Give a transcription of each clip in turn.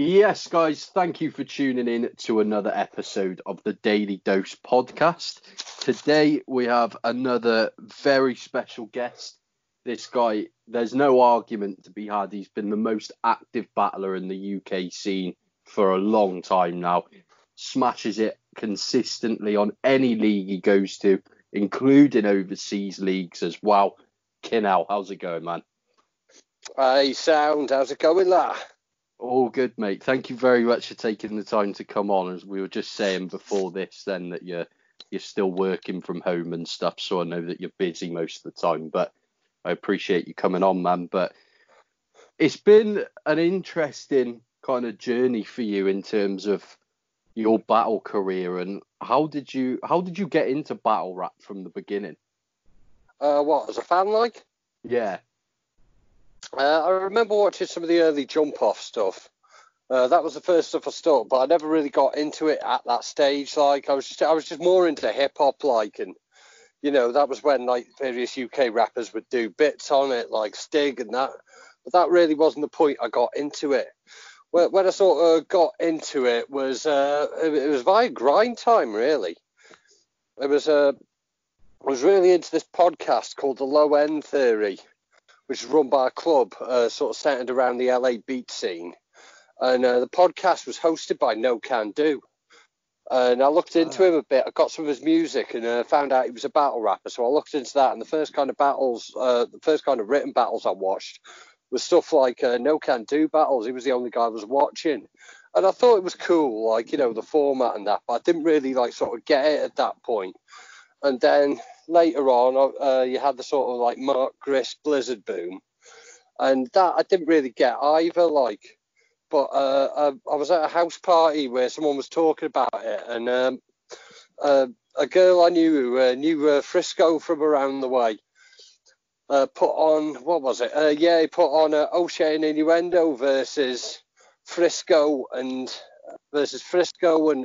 Yes, guys, thank you for tuning in to another episode of the Daily Dose podcast. Today we have another very special guest. This guy, there's no argument to be had. He's been the most active battler in the UK scene for a long time now. Smashes it consistently on any league he goes to, including overseas leagues as well. KINELL, how's it going, man? Hey, Sound, how's it going, lad? All good, mate. Thank you very much for taking the time to come on. As we were just saying before this, then that you're still working from home and stuff, so I know that you're busy most of the time. But I appreciate you coming on, man. But it's been an interesting kind of journey for you in terms of your battle career. And how did you get into battle rap from the beginning? What, as a fan, like? Yeah. I remember watching some of the early jump-off stuff. That was the first stuff I started, but I never really got into it at that stage. Like, I was just more into hip-hop, like, and, you know, that was when, like, various UK rappers would do bits on it, like Stig and that. But that really wasn't the point I got into it. When I sort of got into it was via grind time, really. I was really into this podcast called The Low End Theory, which is run by a club sort of centered around the LA beat scene. And the podcast was hosted by No Can Do. And I looked into him a bit. I got some of his music and found out he was a battle rapper. So I looked into that. And the first kind of written battles I watched was stuff like No Can Do battles. He was the only guy I was watching. And I thought it was cool, like, you know, the format and that. But I didn't really, like, sort of get it at that point. And then later on, you had the sort of like Mark Grist Blizzard boom, and that I didn't really get either. Like, but I was at a house party where someone was talking about it, and a girl I knew who knew Frisco from around the way put on, what was it? He put on O'Shea and Innuendo versus Frisco and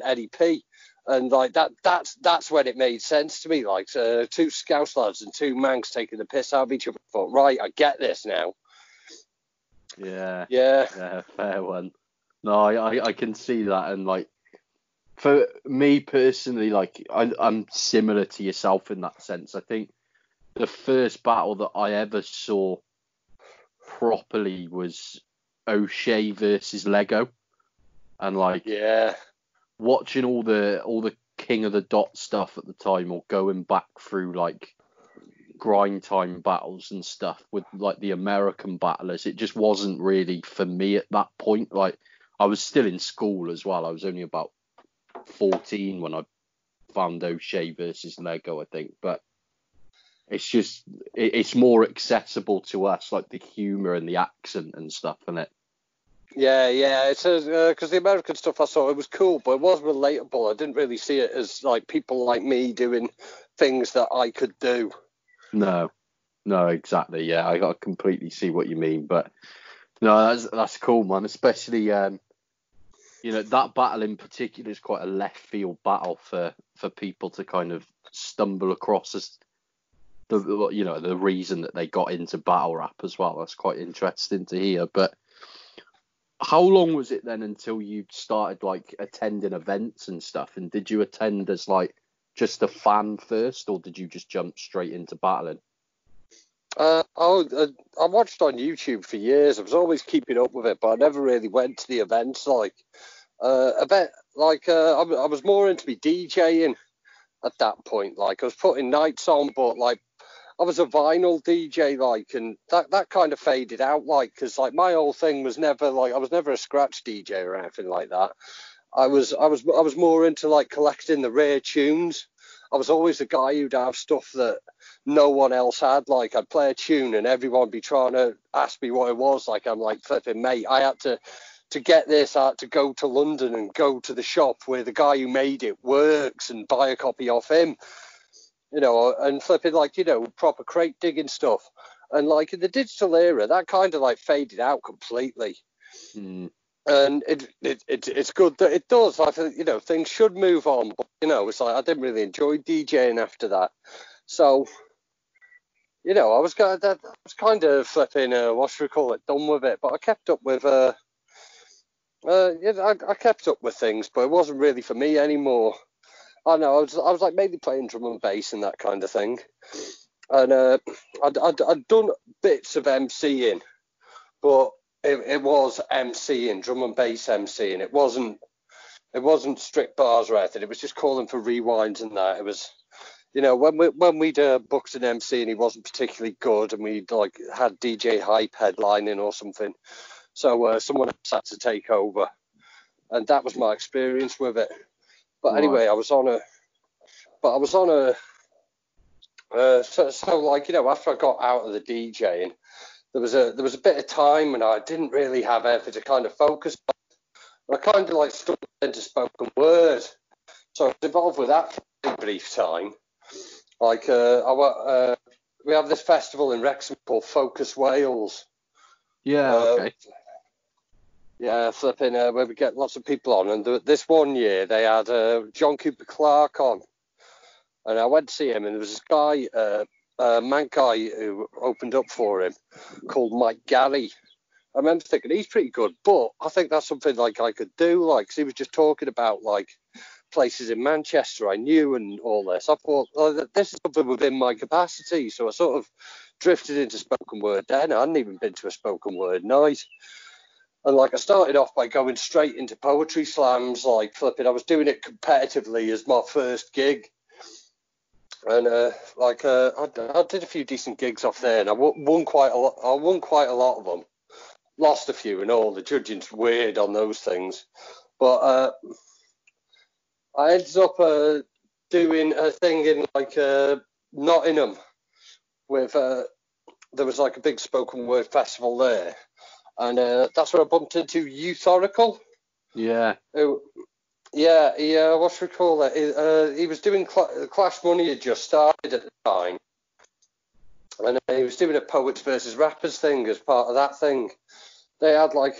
Eddie P. And like that's when it made sense to me. Like two Scouse lads and two Manx taking the piss out of each other. I thought, right, I get this now. Yeah, Yeah, fair one. No, I can see that, and like for me personally, like I'm similar to yourself in that sense. I think the first battle that I ever saw properly was O'Shea versus Lego, and like watching all the King of the Dot stuff at the time, or going back through like grind time battles and stuff with like the American battlers, it just wasn't really for me at that point. Like I was still in school as well. I was only about 14 when I found O'Shea versus Lego, I think. But it's just it's more accessible to us, like the humor and the accent and stuff, isn't it? Yeah. It's because the American stuff I saw, it was cool, but it was relatable. I didn't really see it as like people like me doing things that I could do. No, exactly. Yeah, I completely see what you mean. But no, that's cool, man. Especially you know, that battle in particular is quite a left field battle for people to kind of stumble across as the reason that they got into battle rap as well. That's quite interesting to hear. But how long was it then until you started like attending events and stuff? And did you attend as like just a fan first, or did you just jump straight into battling? I watched on YouTube for years. I was always keeping up with it, but I never really went to the events. Like I was more into me DJing at that point. Like I was putting nights on, but like I was a vinyl DJ, like, and that kind of faded out, like, because like my whole thing was never like I was never a scratch DJ or anything like that. I was more into like collecting the rare tunes. I was always the guy who'd have stuff that no one else had. Like I'd play a tune and everyone would be trying to ask me what it was. Like I'm like, flipping mate, I had to get this, I had to go to London and go to the shop where the guy who made it works and buy a copy off him. You know, and flipping like, you know, proper crate digging stuff. And like in the digital era, that kind of like faded out completely. Mm. And it's good that it does. I think, you know, things should move on. But, you know, it's like I didn't really enjoy DJing after that. So, you know, I was kind of flipping, done with it. But I kept up with Yeah, I kept up with things, but it wasn't really for me anymore. I know, I was like mainly playing drum and bass and that kind of thing. And I'd done bits of MCing, but it was MCing, drum and bass MCing. It wasn't strict bars or anything. It was just calling for rewinds and that. It was, when we'd booked an MC and he wasn't particularly good, and we'd like had DJ Hype headlining or something, so someone else had to take over, and that was my experience with it. But anyway, I was on a so like, after I got out of the DJing, there was a bit of time and I didn't really have anything to kind of focus on. I kind of like stuck into spoken word, so I was involved with that for a brief time. Like we have this festival in Wrexham called Focus Wales. Yeah, okay. Yeah, flipping where we get lots of people on, and this one year they had John Cooper Clarke on, and I went to see him, and there was this guy, man guy who opened up for him called Mike Galley. I remember thinking he's pretty good, but I think that's something like I could do, like, 'cause he was just talking about like places in Manchester I knew and all this. I thought, oh, this is something within my capacity, so I sort of drifted into spoken word then. I hadn't even been to a spoken word night. And like I started off by going straight into poetry slams, like flipping. I was doing it competitively as my first gig. And I did a few decent gigs off there, and I won quite a lot. I won quite a lot of them. Lost a few and all. The judging's weird on those things, but I ended up doing a thing in like Nottingham with there was like a big spoken word festival there, and that's where I bumped into Youth Oracle. Yeah. Yeah, he what should we call it? He was doing Clash Money had just started at the time, and he was doing a poets versus rappers thing as part of that thing. They had like,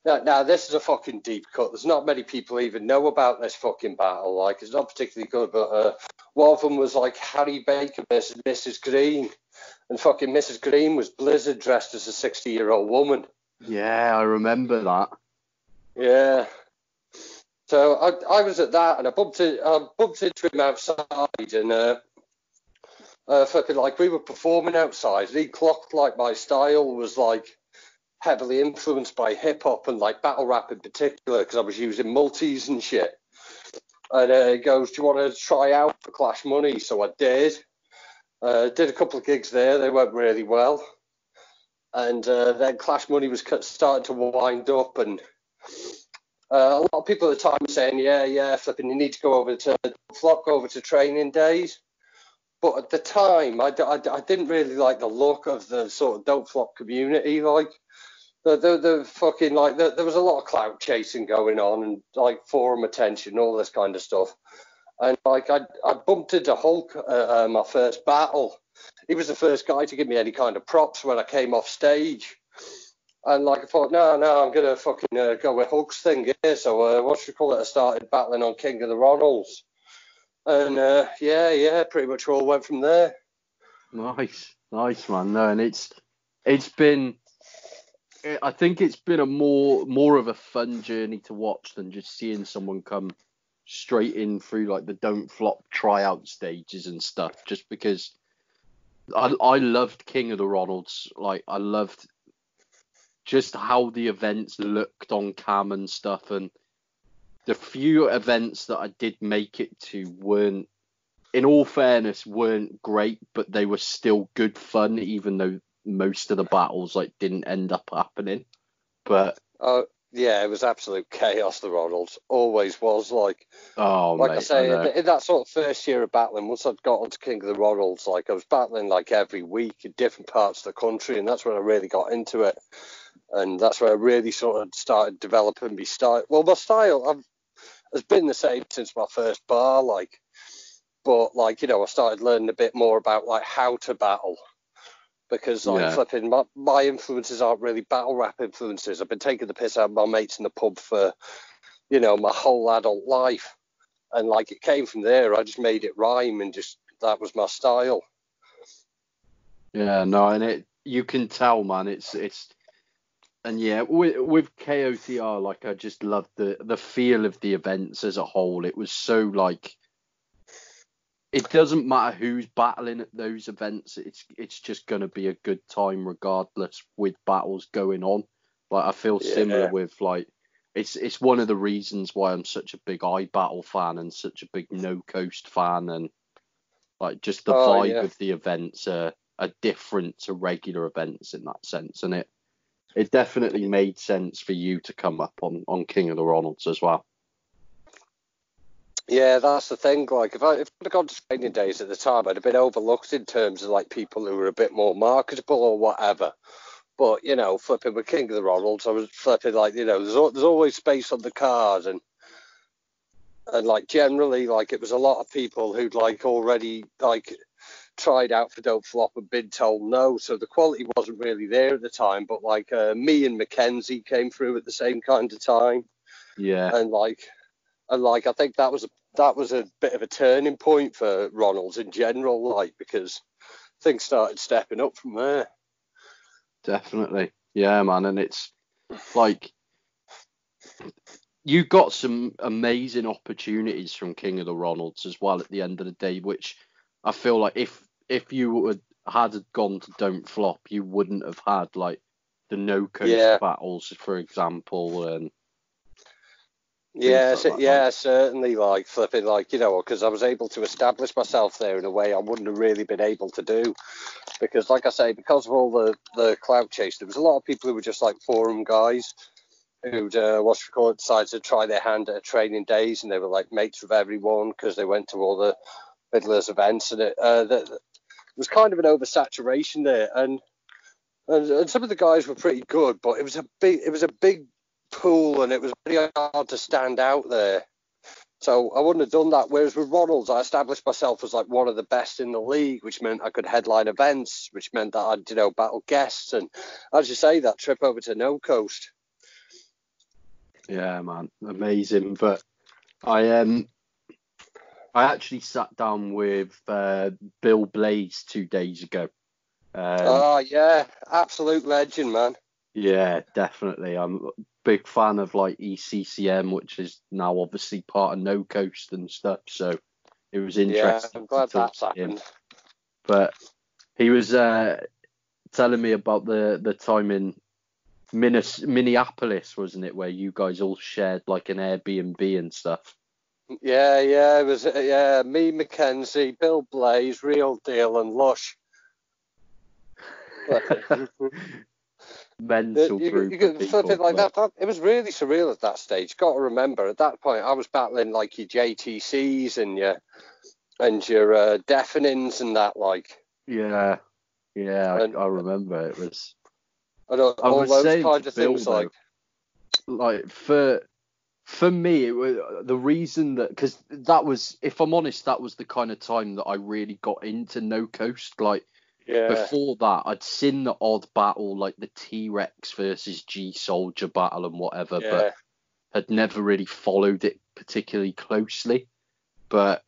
now this is a fucking deep cut. There's not many people even know about this fucking battle. Like, it's not particularly good, but one of them was like Harry Baker versus Mrs. Green, and fucking Mrs. Green was Blizzard dressed as a 60-year-old woman. Yeah, I remember that. Yeah. So I was at that, and I bumped into him outside, and fucking like we were performing outside, and he clocked like my style was like heavily influenced by hip hop and like battle rap in particular, because I was using multis and shit. And he goes, "Do you want to try out for Clash Money?" So I did. Did a couple of gigs there. They went really well. And then Clash Money was starting to wind up, and a lot of people at the time were saying, yeah, flipping, you need to go over to training days. But at the time, I didn't really like the look of the sort of dope flop community. Like, the fucking, like, there was a lot of clout chasing going on and, like, forum attention, all this kind of stuff. And, like, I bumped into Hulk at my first battle. He was the first guy to give me any kind of props when I came off stage. And like I thought, no, I'm gonna fucking go with Hulk's thing here. So what should we call it? I started battling on King of the Ronalds, and yeah, pretty much all went from there. Nice, man. No, and it's been, I think it's been a more of a fun journey to watch than just seeing someone come straight in through like the don't flop tryout stages and stuff. Just because I loved King of the Ronalds, like I loved just how the events looked on cam and stuff, and the few events that I did make it to weren't, in all fairness, weren't great, but they were still good fun, even though most of the battles like didn't end up happening. But yeah, it was absolute chaos. The Ronalds always was. Like, mate, I say, in that sort of first year of battling, once I'd got onto King of the Ronalds, like I was battling like every week in different parts of the country, and that's when I really got into it. And that's where I really sort of started developing my style. Well, my style has been the same since my first bar, like, but like, I started learning a bit more about like how to battle, because like flipping my influences aren't really battle rap influences. I've been taking the piss out of my mates in the pub for, my whole adult life, and like it came from there. I just made it rhyme, and just that was my style. Yeah, no, and you can tell, man. It's And yeah, with KOTR, like I just loved the feel of the events as a whole. It was so like it doesn't matter who's battling at those events. It's just gonna be a good time regardless with battles going on. Like I feel similar Yeah. with like it's one of the reasons why I'm such a big iBattle fan and such a big No Coast fan, and like just the Oh vibe yeah. of the events are different to regular events in that sense, and it definitely made sense for you to come up on King of the Ronalds as well. Yeah, that's the thing. Like, if I'd have gone to training days at the time, I'd have been overlooked in terms of like people who were a bit more marketable or whatever. But you know, flipping with King of the Ronalds, I was flipping like, you know, there's always space on the card, and like generally like it was a lot of people who'd like already like tried out for Don't Flop and been told no, so the quality wasn't really there at the time. But like me and Mackenzie came through at the same kind of time, Yeah, and like I think that was a bit of a turning point for Ronalds in general, like because things started stepping up from there. definitely. Yeah, man, and it's like you got some amazing opportunities from King of the Ronalds as well at the end of the day, which I feel like if you had gone to Don't Flop, you wouldn't have had like the No Coast Yeah. battles, for example, and things Yeah, like that. Like, yeah, certainly. Like flipping, like you know, because I was able to establish myself there in a way I wouldn't have really been able to do. Because, like I say, because of all the clout chase, there was a lot of people who were just like forum guys who'd decided to try their hand at training days, and they were like mates with everyone because they went to all the Fiddlers events, and there was kind of an oversaturation there, and some of the guys were pretty good, but it was a big pool, and it was very hard to stand out there. So I wouldn't have done that. Whereas with Ronalds, I established myself as like one of the best in the league, which meant I could headline events, which meant that I'd, you know, battle guests. And as you say, that trip over to No Coast. yeah, man, amazing. But I actually sat down with Bill Blaze 2 days ago. Oh, yeah. Absolute legend, man. Yeah, definitely. I'm a big fan of like ECCM, which is now obviously part of No Coast and stuff. So it was Yeah, interesting I'm to glad talk that's to him. happened. But he was telling me about the time in Minneapolis, wasn't it, where you guys all shared like an Airbnb and stuff. Yeah. It was, me, Mackenzie, Bill Blaze, Real Deal, and Lush. Mental You group of could flip it people, like but that. It was really surreal at that stage. Got to remember, at that point, I was battling like your JTCs and your deafenings and that, like, yeah, yeah, and, I remember it was. and I all was those saying to kind of Bill things, though, like, like for me, it was the reason that because that was, if I'm honest, that was the kind of time that I really got into No Coast. Like yeah, before that, I'd seen the odd battle, like the T-Rex versus G Soldier battle and whatever, but yeah, had never really followed it particularly closely. But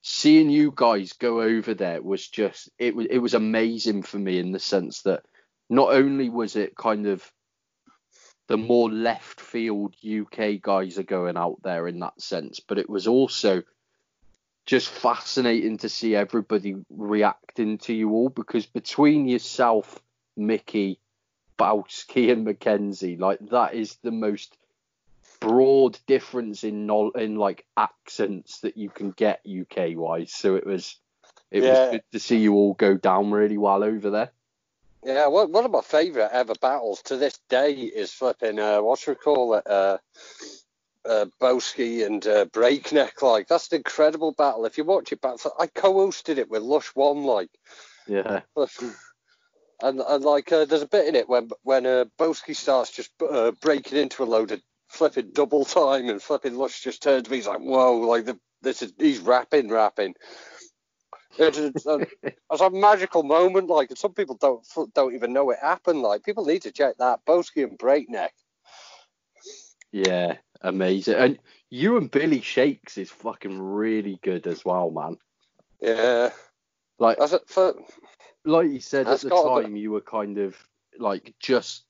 seeing you guys go over there was just it was amazing for me in the sense that not only was it kind of the more left field UK guys are going out there in that sense, but it was also just fascinating to see everybody reacting to you all because between yourself, Mickey, Bowski, and Mackenzie, like that is the most broad difference in like accents that you can get UK wise. So it was yeah, good to see you all go down really well over there. yeah. One of my favourite ever battles to this day is flipping, Bowski and Breakneck. Like, that's an incredible battle. If you watch it back, I co-hosted it with Lush One, like. Yeah. And like, there's a bit in it when Boski starts just breaking into a load of flipping double time, and flipping Lush just turns to me. He's like, "Whoa!" Like he's rapping. It's a magical moment. Like, and some people don't even know it happened. Like, people need to check that Boski and Breakneck. Yeah, amazing. And you and Billy Shakes is fucking really good as well, man. Yeah, Like that's it. like you said at That's the got a bit. time, you were kind of like just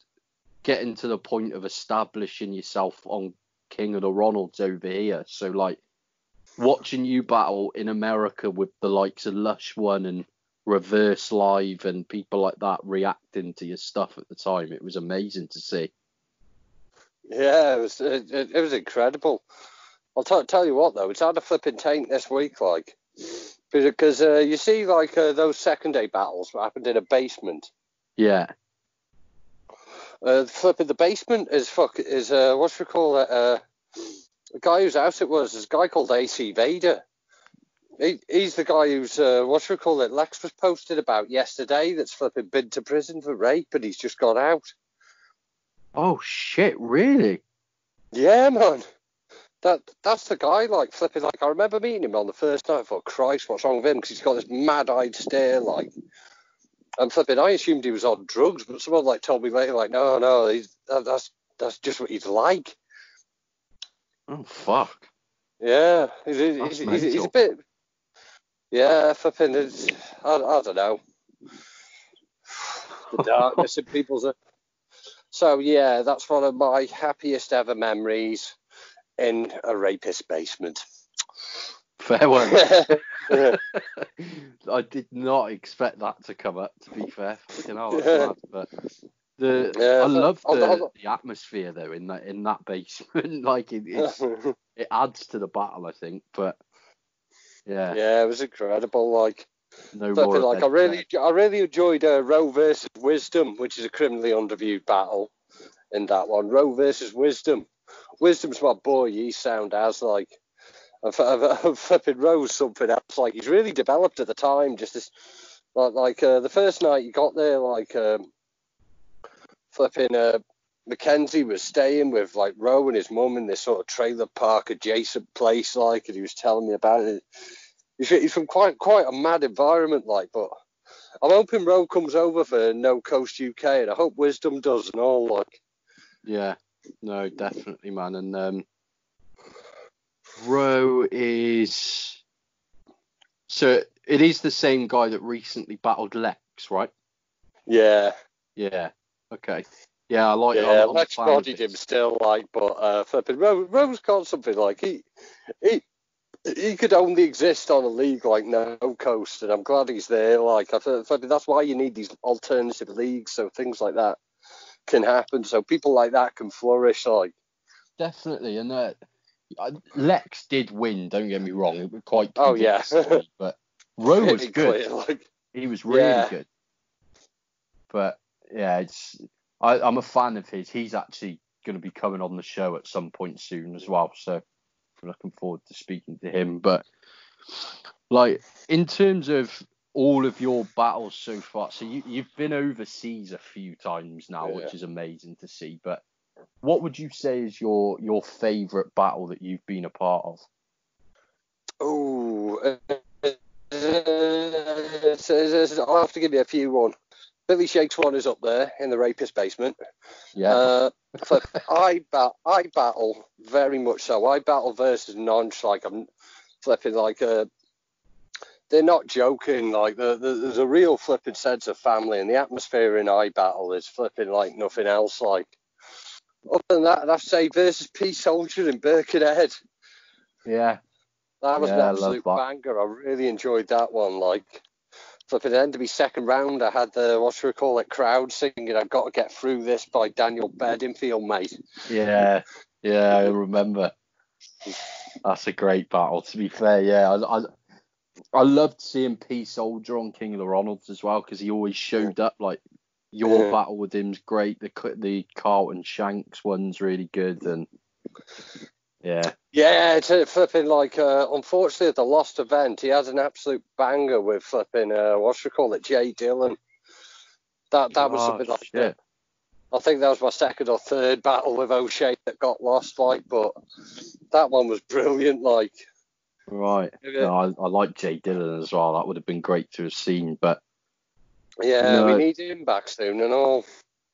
getting to the point of establishing yourself on King of the Ronalds over here. So like watching you battle in America with the likes of Lush One and Reverse Live and people like that reacting to your stuff at the time, it was amazing to see. Yeah, it was incredible. I'll tell you what though, it's had a flipping taint this week, like, because you see like those second day battles that happened in a basement. Yeah. Flipping the basement is what should we call it? The guy whose house it was is a guy called AC Vader. He's the guy who's what should we call it? Lex was posted about yesterday. That's flipping been to prison for rape, and he's just got out. Oh shit! Really? Yeah, man. That's the guy, like, flipping, like, I remember meeting him on the first night. I thought, Christ, what's wrong with him? Because he's got this mad-eyed stare, like, and flipping, I assumed he was on drugs, but someone, like, told me later, like, no, that's just what he's like. Oh, fuck. Yeah, he's a bit, yeah, flipping, I don't know. The darkness in people's... So, yeah, that's one of my happiest ever memories. In a rapist basement. Fair one. I did not expect that to come up, to be fair. Fucking hell, that's mad. But I love the atmosphere though in that basement. Like it adds to the battle, I think. But yeah, it was incredible. Like no more. Like I really enjoyed Roe versus Wisdom, which is a criminally underviewed battle. In that one, Roe versus Wisdom. Wisdom's my boy. He sound as like I'm flipping Rose something else. Like he's really developed at the time. Just as like the first night you got there, like flipping Mackenzie was staying with like Roe and his mum in this sort of trailer park adjacent place, like, and he was telling me about it. He's from quite a mad environment, like, but I'm hoping Roe comes over for No Coast UK, and I hope Wisdom does and all, like. Yeah, no, definitely, man. And Roe is... So it is the same guy that recently battled Lex, right? Yeah. Yeah. Okay. Yeah, I like... Yeah, Lex bodied him still, like, but flipping Roe's got something, like, he could only exist on a league like No Coast, and I'm glad he's there, like, that's why you need these alternative leagues, so things like that can happen, so people like that can flourish, like. Definitely, and Lex did win, don't get me wrong, it was quite but Roe was good. Clear, like, he was really good. But yeah, I'm a fan of his. He's actually going to be coming on the show at some point soon as well, so I'm looking forward to speaking to him. But like in terms of all of your battles so far, so you've been overseas a few times now, which is amazing to see. But what would you say is your favourite battle that you've been a part of? Oh, I'll have to give you a few one. Billy Shake's one is up there in the rapist basement. Yeah. I battle very much so. I battle versus Nonch, like I'm flipping, like they're not joking. Like there's a real flipping sense of family, and the atmosphere in I battle is flipping like nothing else. Like other than that, I'd have to say versus Peace Soldier in Birkenhead. Yeah. That was an absolute banger. I really enjoyed that one. Like. Flipping the end of my second round, I had the crowd singing "I've Got to Get Through This" by Daniel Bedingfield, mate. Yeah, I remember. That's a great battle. To be fair, yeah, I loved seeing P Soldier on King of the Ronalds as well because he always showed up. Like your battle with him's great. The Carlton Shanks one's really good, and yeah. Yeah, it's flipping like unfortunately at the lost event he had an absolute banger with flipping Jay Dillon. That was something like that. I think that was my second or third battle with O'Shea that got lost, like, but that one was brilliant, like. Right. No, I like Jay Dillon as well. That would have been great to have seen, but yeah, we need him back soon and all.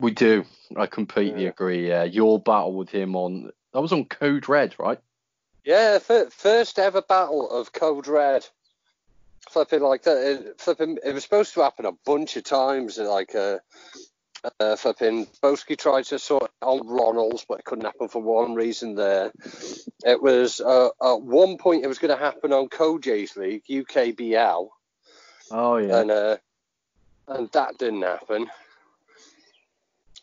We do. I completely agree. Yeah, your battle with him that was on Code Red, right? Yeah, first ever battle of Code Red. Flipping like that. It was supposed to happen a bunch of times. Like Flipping Boski tried to sort it on Ronald's, but it couldn't happen for one reason there. It was at one point it was going to happen on Kojay's league, UKBL. Oh yeah. And that didn't happen.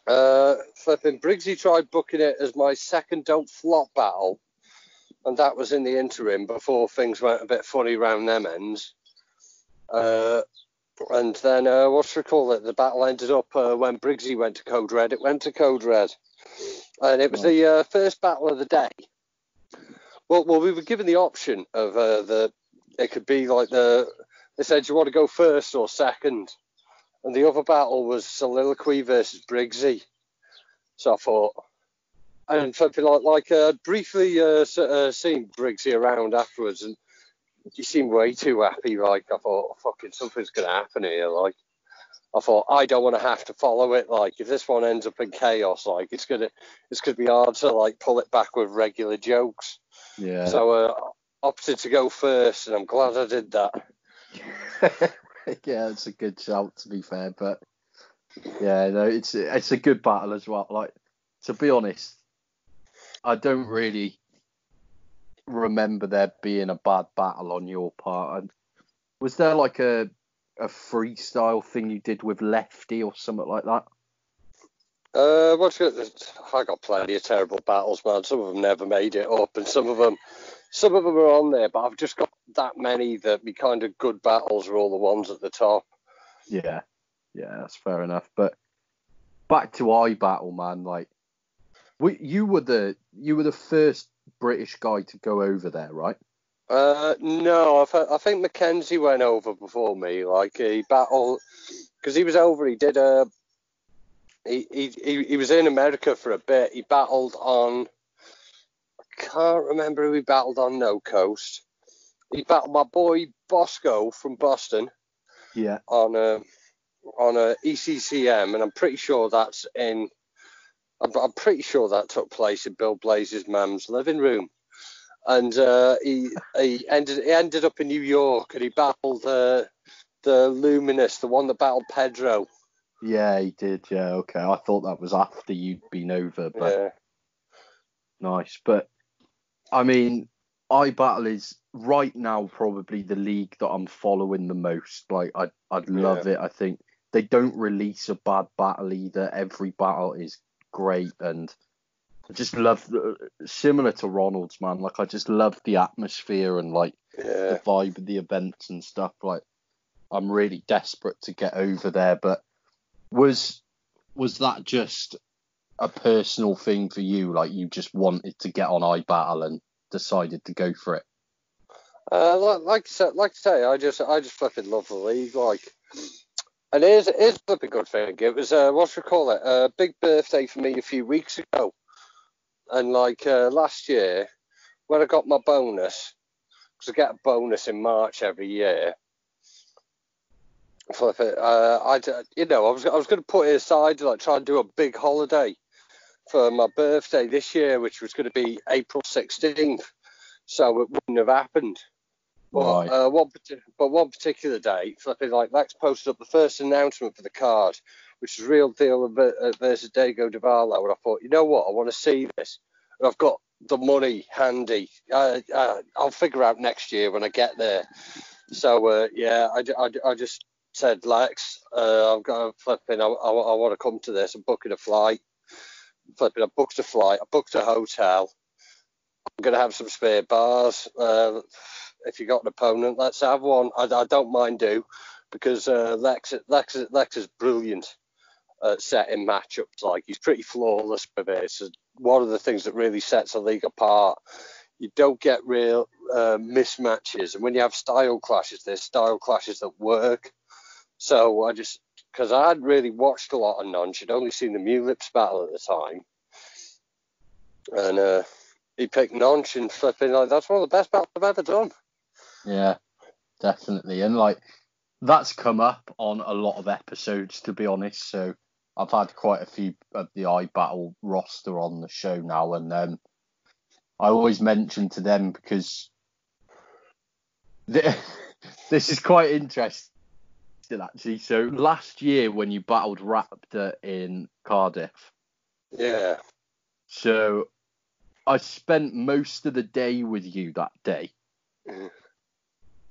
Flipping Briggsy tried booking it as my second Don't Flop battle, and that was in the interim before things went a bit funny round them ends. And then, the battle ended up when Briggsy went to Code Red. It went to Code Red. And it was the first battle of the day. Well, we were given the option of it could be like they said, do you want to go first or second? And the other battle was Soliloquy versus Briggsy. So I thought, and something briefly seen Briggsy around afterwards, and he seemed way too happy. Like, I thought, fucking something's going to happen here. Like, I thought, I don't want to have to follow it. Like, if this one ends up in chaos, like, it's gonna be hard to like pull it back with regular jokes. Yeah. So opted to go first, and I'm glad I did that. Yeah, it's a good shout, to be fair, but yeah, no, it's a good battle as well. Like, to be honest, I don't really remember there being a bad battle on your part. And was there like a freestyle thing you did with Lefty or something like that? I got plenty of terrible battles, man. Some of them never made it up, and some of them are on there. But I've just got that many that be kind of good battles are all the ones at the top. Yeah, that's fair enough. But back to iBattle, man. Like, you were the first British guy to go over there, right? No, I think Mackenzie went over before me. Like, he battled because he was over. He did he was in America for a bit. He battled on, I can't remember who he battled on. No Coast. He battled my boy Bosco from Boston. Yeah. On a ECCM, and I'm pretty sure that's in. I'm pretty sure that took place in Bill Blaze's mum's living room. And he ended up in New York, and he battled the Luminous, the one that battled Pedro. Yeah, he did. Yeah, okay. I thought that was after you'd been over, but yeah. Nice. But I mean, iBattle is right now probably the league that I'm following the most. Like, I'd love it. I think they don't release a bad battle either. Every battle is great, and I just love, similar to Ronald's, man. Like, I just love the atmosphere and like the vibe of the events and stuff. Like, I'm really desperate to get over there. But was that just a personal thing for you? Like, you just wanted to get on iBattle and decided to go for it? Like I say, I just fucking love the league. Like, and here's a flipping good thing. It was a big birthday for me a few weeks ago, and like last year when I got my bonus, because I get a bonus in March every year. Flip it. I was going to put it aside to like try and do a big holiday for my birthday this year, which was going to be April 16th, so it wouldn't have happened. Right. But one particular day, flipping, like, Lex posted up the first announcement for the card, which is Real Deal versus Diego Davalo, and I thought, you know what, I want to see this, and I've got the money handy. I'll figure out next year when I get there. So I just said, Lex, I'm going flipping. I want to come to this. I'm booking a flight. Flipping, I booked a flight. I booked a hotel. I'm going to have some spare bars. If you got an opponent, let's have one. I don't mind because Lex is brilliant at setting matchups. Like, he's pretty flawless with it. It's one of the things that really sets a league apart. You don't get real mismatches, and when you have style clashes, there's style clashes that work. So because I hadn't really watched a lot of Nunch, I'd only seen the Mulips battle at the time, and he picked Nunch and flipping, like, that's one of the best battles I've ever done. Yeah, definitely, and like, that's come up on a lot of episodes, to be honest. So I've had quite a few of the iBattle roster on the show now, and I always mention to them because this is quite interesting. interesting actually. So last year when you battled Raptor in Cardiff, Yeah. so I spent most of the day with you that day.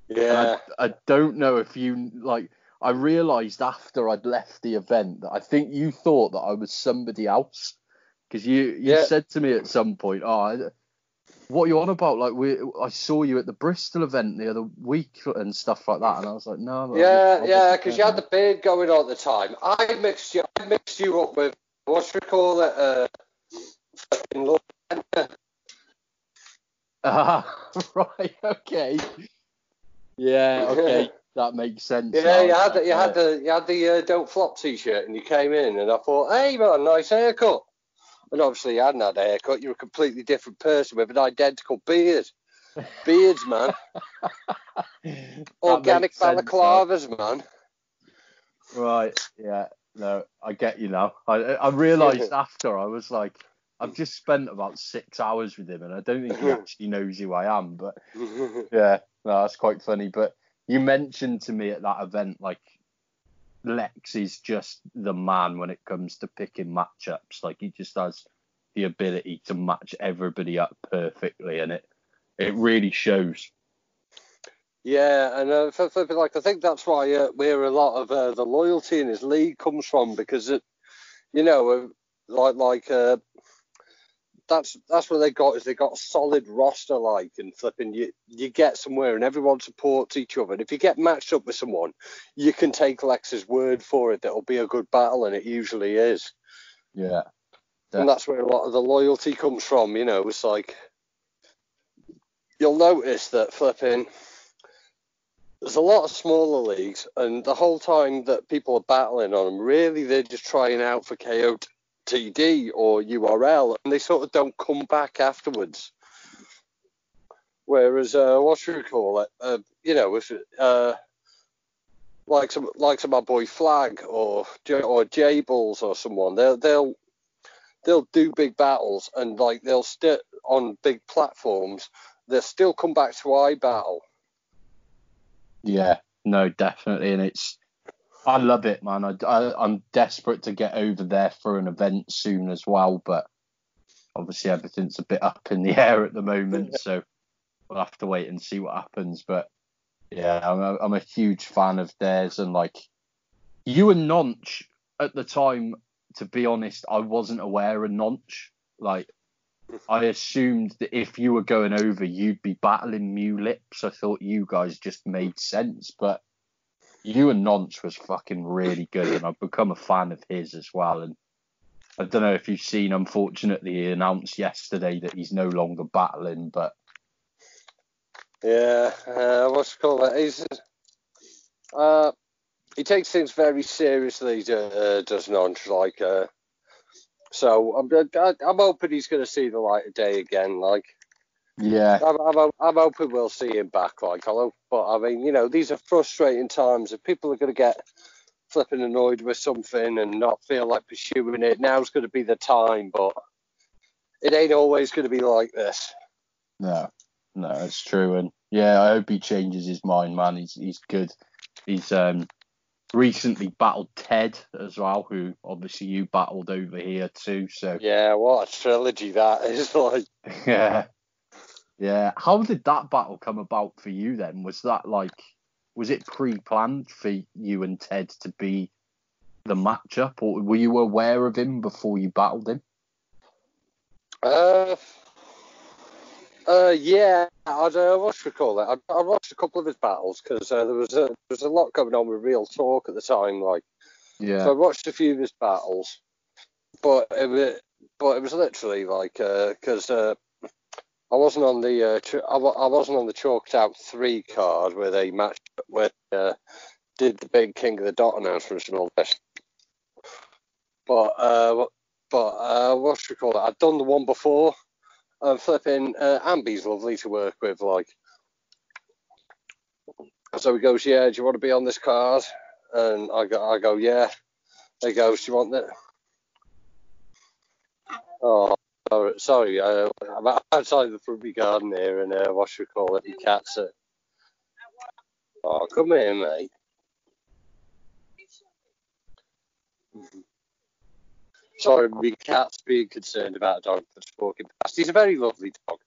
Yeah. I don't know if you like. I realised after I'd left the event that I think you thought that I was somebody else because you said to me at some point, "Oh, what are you on about? Like I saw you at the Bristol event the other week and stuff like that," and I was like, "No." Yeah, because you had the beard going on at the time. I mixed you up with what you call it, in London. Right. Okay. Yeah. Okay. That makes sense. Yeah, Now. you had the Don't Flop t-shirt, and you came in, and I thought, hey man, nice haircut. And obviously, you hadn't had a haircut. You're a completely different person with an identical beard. Beards, man. Organic balaclavas, man. Right. Yeah. No, I get you now. I realised after I was like, I've just spent about 6 hours with him, and I don't think he actually knows who I am. But yeah, no, that's quite funny. But you mentioned to me at that event, like, Lex is just the man when it comes to picking matchups. Like, he just has the ability to match everybody up perfectly, and it really shows. Yeah, and I think that's why where a lot of the loyalty in his league comes from, because that's what they got, is they got a solid roster, like, and flipping you get somewhere and everyone supports each other. And if you get matched up with someone, you can take Lex's word for it that it'll be a good battle, and it usually is. Yeah. And that's where a lot of the loyalty comes from. It's like, you'll notice that flipping, there's a lot of smaller leagues, and the whole time that people are battling on them, really they're just trying out for KOTD or URL, and they sort of don't come back afterwards. Whereas, what should we call it? If like some my boy Flag or Jables or someone, they'll do big battles, and like they'll sit on big platforms. They'll still come back to iBattle. Yeah, no, definitely, and I love it, man. I'm desperate to get over there for an event soon as well, but obviously everything's a bit up in the air at the moment, so we'll have to wait and see what happens. But yeah, I'm a huge fan of theirs, and like you and Nonch at the time, to be honest, I wasn't aware of Nonch. Like, I assumed that if you were going over, you'd be battling Mew Lips. I thought you guys just made sense, but you and Nonch was fucking really good, and I've become a fan of his as well. And I don't know if you've seen, unfortunately, he announced yesterday that he's no longer battling, but... Yeah, what's it called? He takes things very seriously, does Nonch, like... So I'm hoping he's going to see the light of day again. Like, yeah, I'm hoping we'll see him back. Like, but I mean, these are frustrating times. If people are going to get flipping annoyed with something and not feel like pursuing it, now's going to be the time. But it ain't always going to be like this. No, it's true, and yeah, I hope he changes his mind, man. He's good. He's recently battled Ted as well, who obviously you battled over here too. So yeah, what a trilogy that is, like. Yeah. How did that battle come about for you then? Was it pre-planned for you and Ted to be the matchup, or were you aware of him before you battled him? Yeah, what should we call it? I watched a couple of his battles because there was a lot going on with Real Talk at the time, like. Yeah. So I watched a few of his battles, but it was literally like because I wasn't on the I wasn't on the chalked out 3 card where they matched where did the big King of the Dot announcements and all this. But what should we call it? I'd done the one before. Flipping Ambi's lovely to work with, like. So he goes, yeah, do you want to be on this card? And I go, yeah. He goes, do you want that? Oh, sorry, I'm outside the Fruity Garden here, and what should we call it? The cats are... Oh, come here, mate. Sorry, my cat's being concerned about a dog that's walking past. He's a very lovely dog.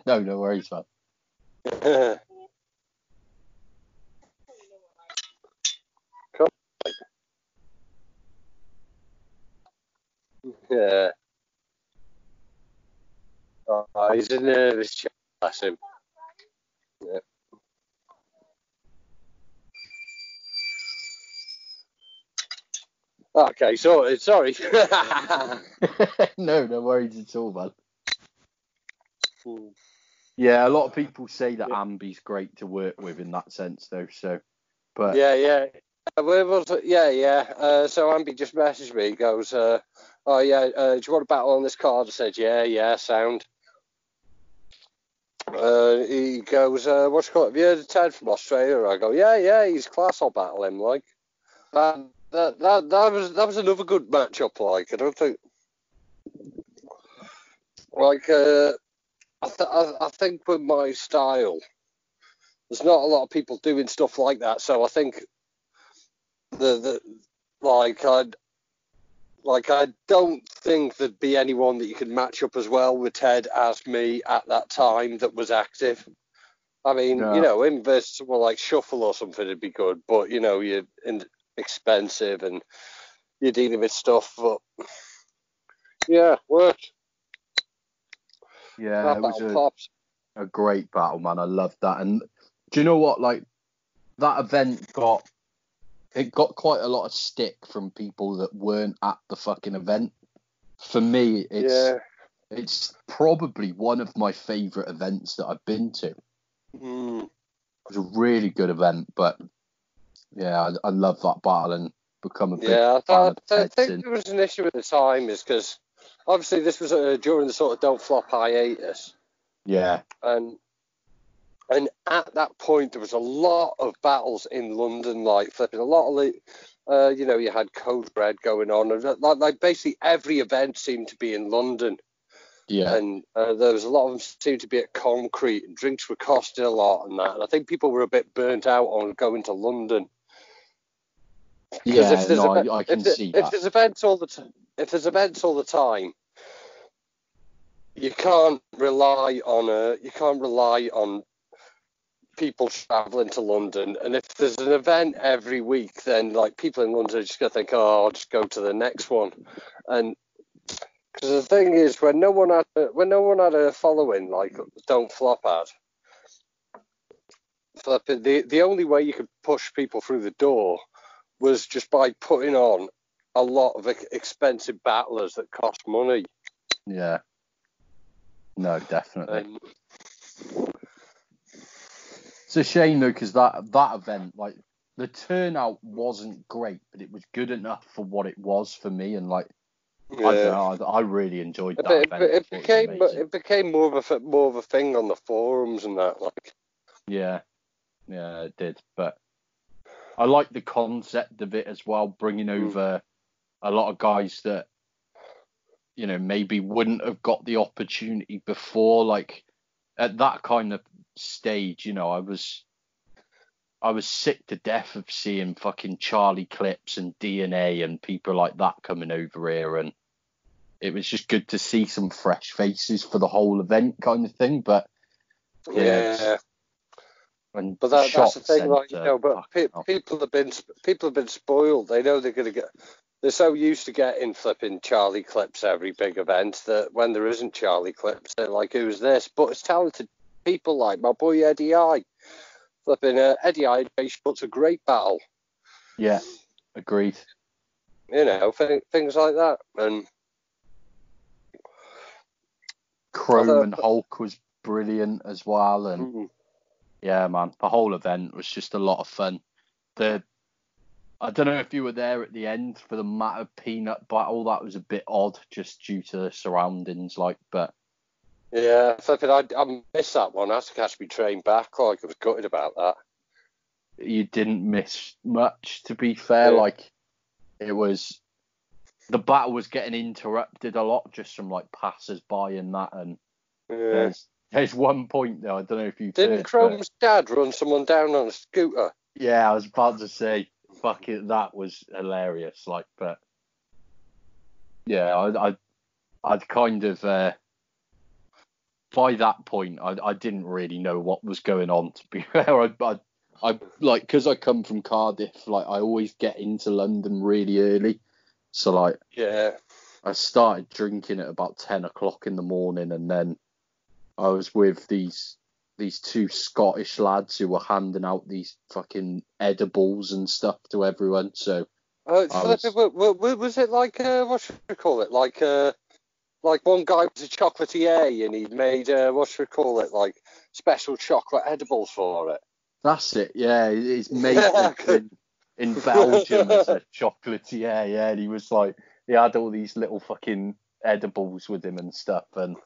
No worries, man. Come on. Yeah. Oh, he's a nervous chap, bless him. Yeah. Okay, sorry. No worries at all, man. Yeah, a lot of people say that Ambi's great to work with in that sense, though. So, but yeah. Where was it? Yeah. So Ambi just messaged me. He goes, "Oh yeah, do you want to battle on this card?" I said, "Yeah, sound." He goes, "What's it called? Have you heard of Ted from Australia?" I go, "Yeah, he's class. I'll battle him." Like that was another good matchup. Like I don't think, like I think with my style, there's not a lot of people doing stuff like that. So I think the I don't think there'd be anyone that you could match up as well with Ted as me at that time that was active. I mean, him versus someone like Shuffle or something would be good, but you're expensive and you're dealing with stuff. But yeah, worked. Yeah, it was a great battle, man. I loved that. And do you know what? Like, that event got quite a lot of stick from people that weren't at the fucking event. For me, it's probably one of my favourite events that I've been to. It was a really good event, but yeah, I love that battle and become a big fan of I think there was an issue at the time is because obviously this was during the sort of Don't Flop hiatus. Yeah. And at that point there was a lot of battles in London, like flipping a lot of you had Code Red going on, and like basically every event seemed to be in London. Yeah. And there was a lot of them seemed to be at Concrete, and drinks were costing a lot and that. And I think people were a bit burnt out on going to London. Yeah, I can see that. If there's events all the time, you can't rely on people travelling to London. And if there's an event every week, then like people in London are just gonna think, oh, I'll just go to the next one. And because the thing is, when no one had a following like Don't Flop had, the only way you could push people through the door was just by putting on a lot of expensive battlers that cost money. Yeah. No, definitely. It's a shame though, because that event, like, the turnout wasn't great, but it was good enough for what it was for me, and like, I don't know, I really enjoyed that event. It became more of a thing on the forums and that, like. Yeah, it did, but I like the concept of it as well, bringing over a lot of guys that maybe wouldn't have got the opportunity before. Like at that kind of stage, I was sick to death of seeing fucking Charlie Clips and DNA and people like that coming over here, and it was just good to see some fresh faces for the whole event kind of thing. But yeah. But that's the thing, like but people have been spoiled. They know they're going to get. They're so used to getting flipping Charlie Clips every big event that when there isn't Charlie Clips, they're like, "Who's this?" But it's talented people like my boy Eddie I. Flipping Eddie I puts a great battle. Yeah, agreed. Things like that, and Chrome and Hulk was brilliant as well, and. Yeah, man, the whole event was just a lot of fun. I don't know if you were there at the end for the Matt of Peanut battle. That was a bit odd, just due to the surroundings, but yeah, flipping, I missed that one. I had to catch my train back. Like I was gutted about that. You didn't miss much, to be fair. Yeah. Like it was, the battle was getting interrupted a lot just from like passers-by and that, and There's one point though, I don't know if you didn't Chrome's dad run someone down on a scooter? Yeah, I was about to say, fucking that was hilarious. Like, but yeah, I'd kind of by that point I didn't really know what was going on. To be fair, I like because I come from Cardiff, like I always get into London really early, so like Yeah. I started drinking at about 10 o'clock in the morning, and then I was with these two Scottish lads who were handing out these fucking edibles and stuff to everyone. So was it like what should we call it? Like one guy was a chocolatier and he'd made what should we call it? Like special chocolate edibles for it. that's it. Yeah, his mate in Belgium as a chocolatier. Yeah, and he was like, he had all these little fucking edibles with him and stuff, and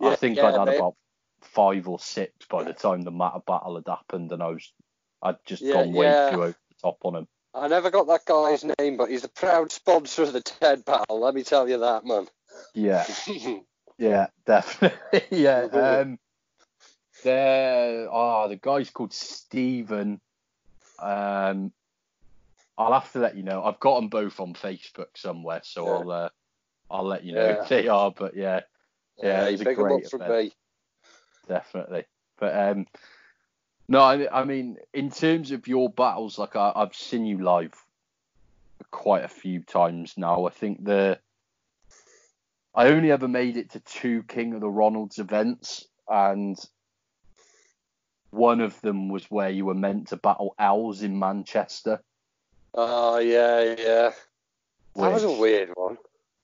I think I'd had about 5 or 6 by the time the Matter Battle had happened, and I'd just gone way too over the top on him. I never got that guy's name, but he's a proud sponsor of the TED Battle. Let me tell you that, man. Yeah, yeah, definitely. Yeah. The guy's called Stephen. I'll have to let you know. I've got them both on Facebook somewhere, so I'll let you know if they are. But yeah, it was a great event. From me. Definitely. But no, I mean, in terms of your battles, like I've seen you live quite a few times now. I think I only ever made it to 2 King of the Ronalds events, and one of them was where you were meant to battle Els in Manchester. Oh, yeah. That was a weird one.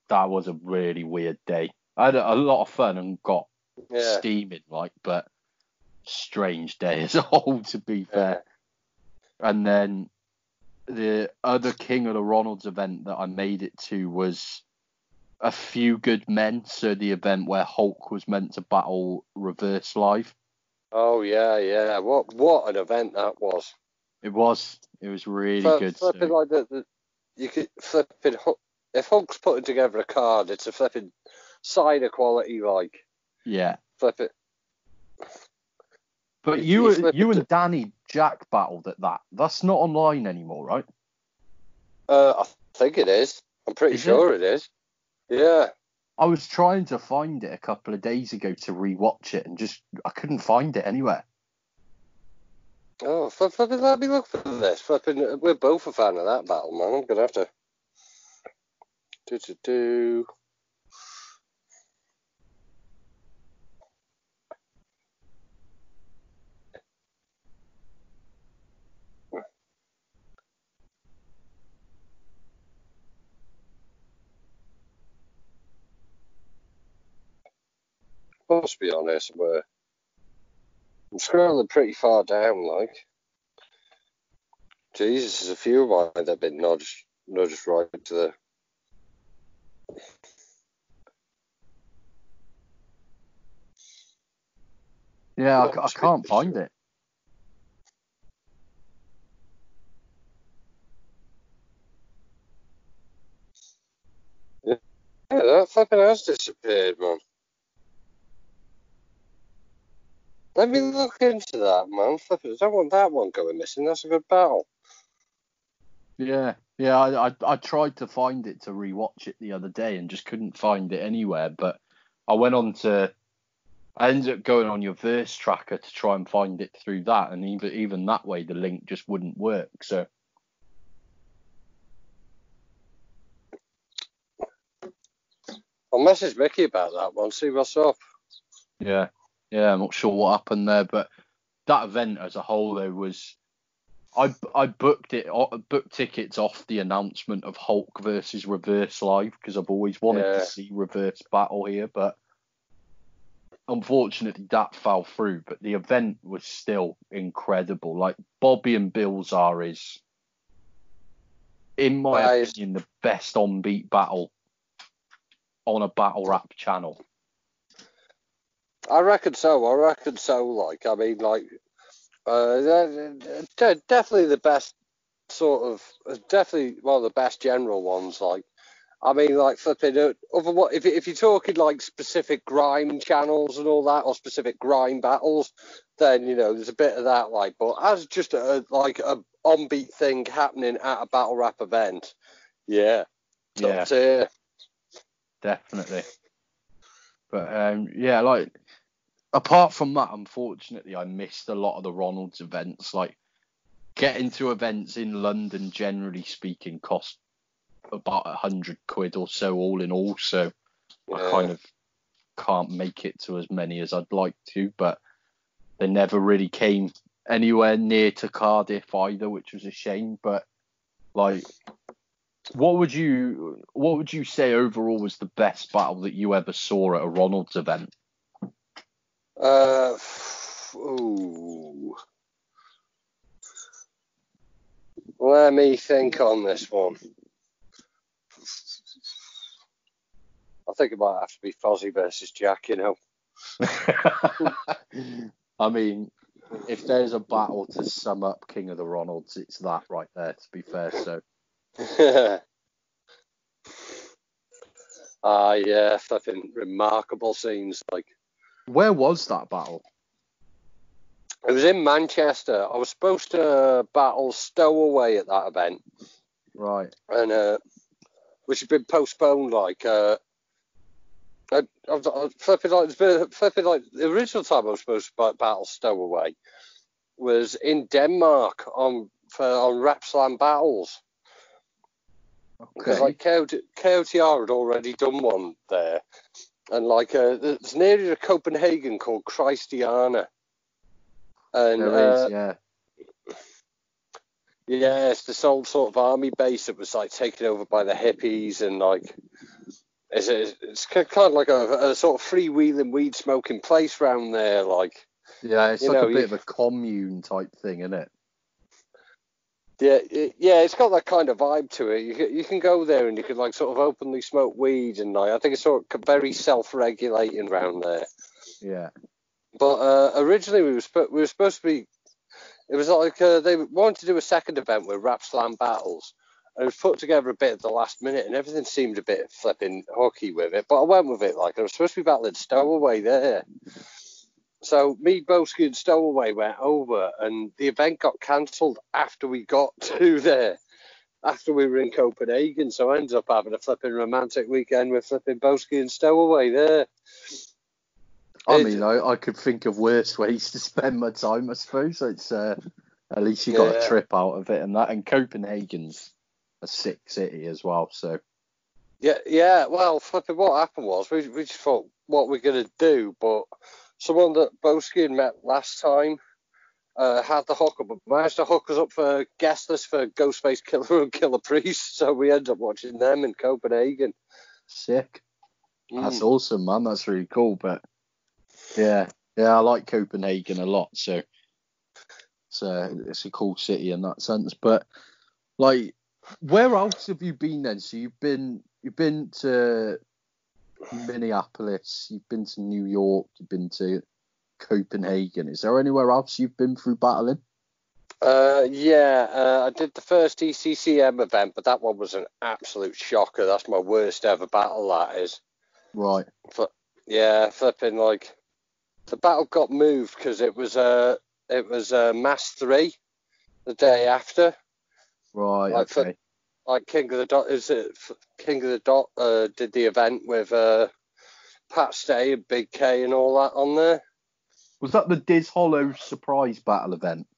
That was a really weird day. I had a lot of fun and got steaming, but strange day as a whole, to be fair. And then the other King of the Ronalds event that I made it to was A Few Good Men, so the event where Hulk was meant to battle Reverse Live. Oh yeah. What an event that was. It was really good. Flipping like you could flipping if Hulk's putting together a card, it's a flipping cider quality, like. Yeah. Flip it. But you and Danny Jack battled at that. That's not online anymore, right? I think it is. I'm pretty sure it is. Yeah. I was trying to find it a couple of days ago to rewatch it, and I couldn't find it anywhere. Oh, flipping, let me look for this. Flipping, we're both a fan of that battle, man. I'm gonna have to do. Must be on here somewhere. I'm scrolling pretty far down, like. Jesus, there's a few of mine that have been nudged right to the. Yeah, I can't find it. Yeah, that flipping has disappeared, man. Let me look into that, man. Flipping, I don't want that one going missing. That's a good battle. Yeah. I tried to find it to rewatch it the other day and just couldn't find it anywhere. But I ended up going on your verse tracker to try and find it through that, and even that way the link just wouldn't work. So I'll message Mickey about that one, see what's up. Yeah, I'm not sure what happened there, but that event as a whole, though, was I booked tickets off the announcement of Hulk versus Reverse Live because I've always wanted to see Reverse battle here, but unfortunately that fell through. But the event was still incredible. Like Bobby and Bill's is, in my opinion, the best on-beat battle on a battle rap channel. I reckon so. Like, I mean, like, definitely the best definitely one of the best general ones. Like, I mean, like, flipping if you're talking like specific grime channels and all that, or specific grime battles, then there's a bit of that. Like, but as just a on-beat thing happening at a battle rap event. Yeah, Yeah, top tier. definitely. But yeah, like apart from that, unfortunately, I missed a lot of the Ronald's events. Like getting to events in London, generally speaking, cost about £100 or so all in all. So I kind of can't make it to as many as I'd like to, but they never really came anywhere near to Cardiff either, which was a shame. But like, what would you say overall was the best battle that you ever saw at a Ronald's event? Ooh. Let me think on this one. I think it might have to be Fozzy versus Jack, you know. I mean, if there's a battle to sum up King of the Ronalds, it's that right there, to be fair. So, yeah, flipping remarkable scenes. Like, where was that battle? it was in Manchester. I was supposed to battle Stowaway at that event, Right. and which had been postponed. Like, flipping like the original time I was supposed to battle Stowaway was in Denmark on Rapsland Battles. Because like KOTR had already done one there, and like there's an area of Copenhagen called Christiania, and there is, yeah. Yeah, it's this old sort of army base that was like taken over by the hippies, and like it's kind of like a sort of freewheeling, weed smoking place round there. Like, yeah, it's like a bit of a commune type thing, isn't it? Yeah, it's got that kind of vibe to it. You can go there and you can like sort of openly smoke weed, and like I think it's sort of very self-regulating around there. Yeah. But originally we were supposed to be. It was like they wanted to do a second event with Rap Slam Battles, and it was put together a bit at the last minute, and everything seemed a bit flipping hooky with it. But I went with it. Like I was supposed to be battling Stowaway there. So me, Boski, and Stowaway went over, and the event got cancelled after we got to there, after we were in Copenhagen. So I ended up having a flipping romantic weekend with flipping Boski and Stowaway there. I mean, I could think of worse ways to spend my time, I suppose. It's at least you got a trip out of it, and Copenhagen's a sick city as well. So yeah. Well, flipping, what happened was we just thought what we're gonna do, but someone that Boski had met last time had the hookup, managed to hook us up for guest list for Ghostface Killer and Killer Priest. So we ended up watching them in Copenhagen. Sick. That's awesome, man. That's really cool. But yeah, I like Copenhagen a lot. So it's a cool city in that sense. But like, where else have you been then? So you've been to Minneapolis, you've been to New York, you've been to Copenhagen. Is there anywhere else you've been through battling? I did the first ECCM event, but that one was an absolute shocker. That's my worst ever battle, that is. Right. Flipping like the battle got moved because it was Mass 3 the day after. Right. Okay. Like King of the Dot did the event with Pat Stay and Big K and all that on there. Was that the Diz Hollow surprise battle event?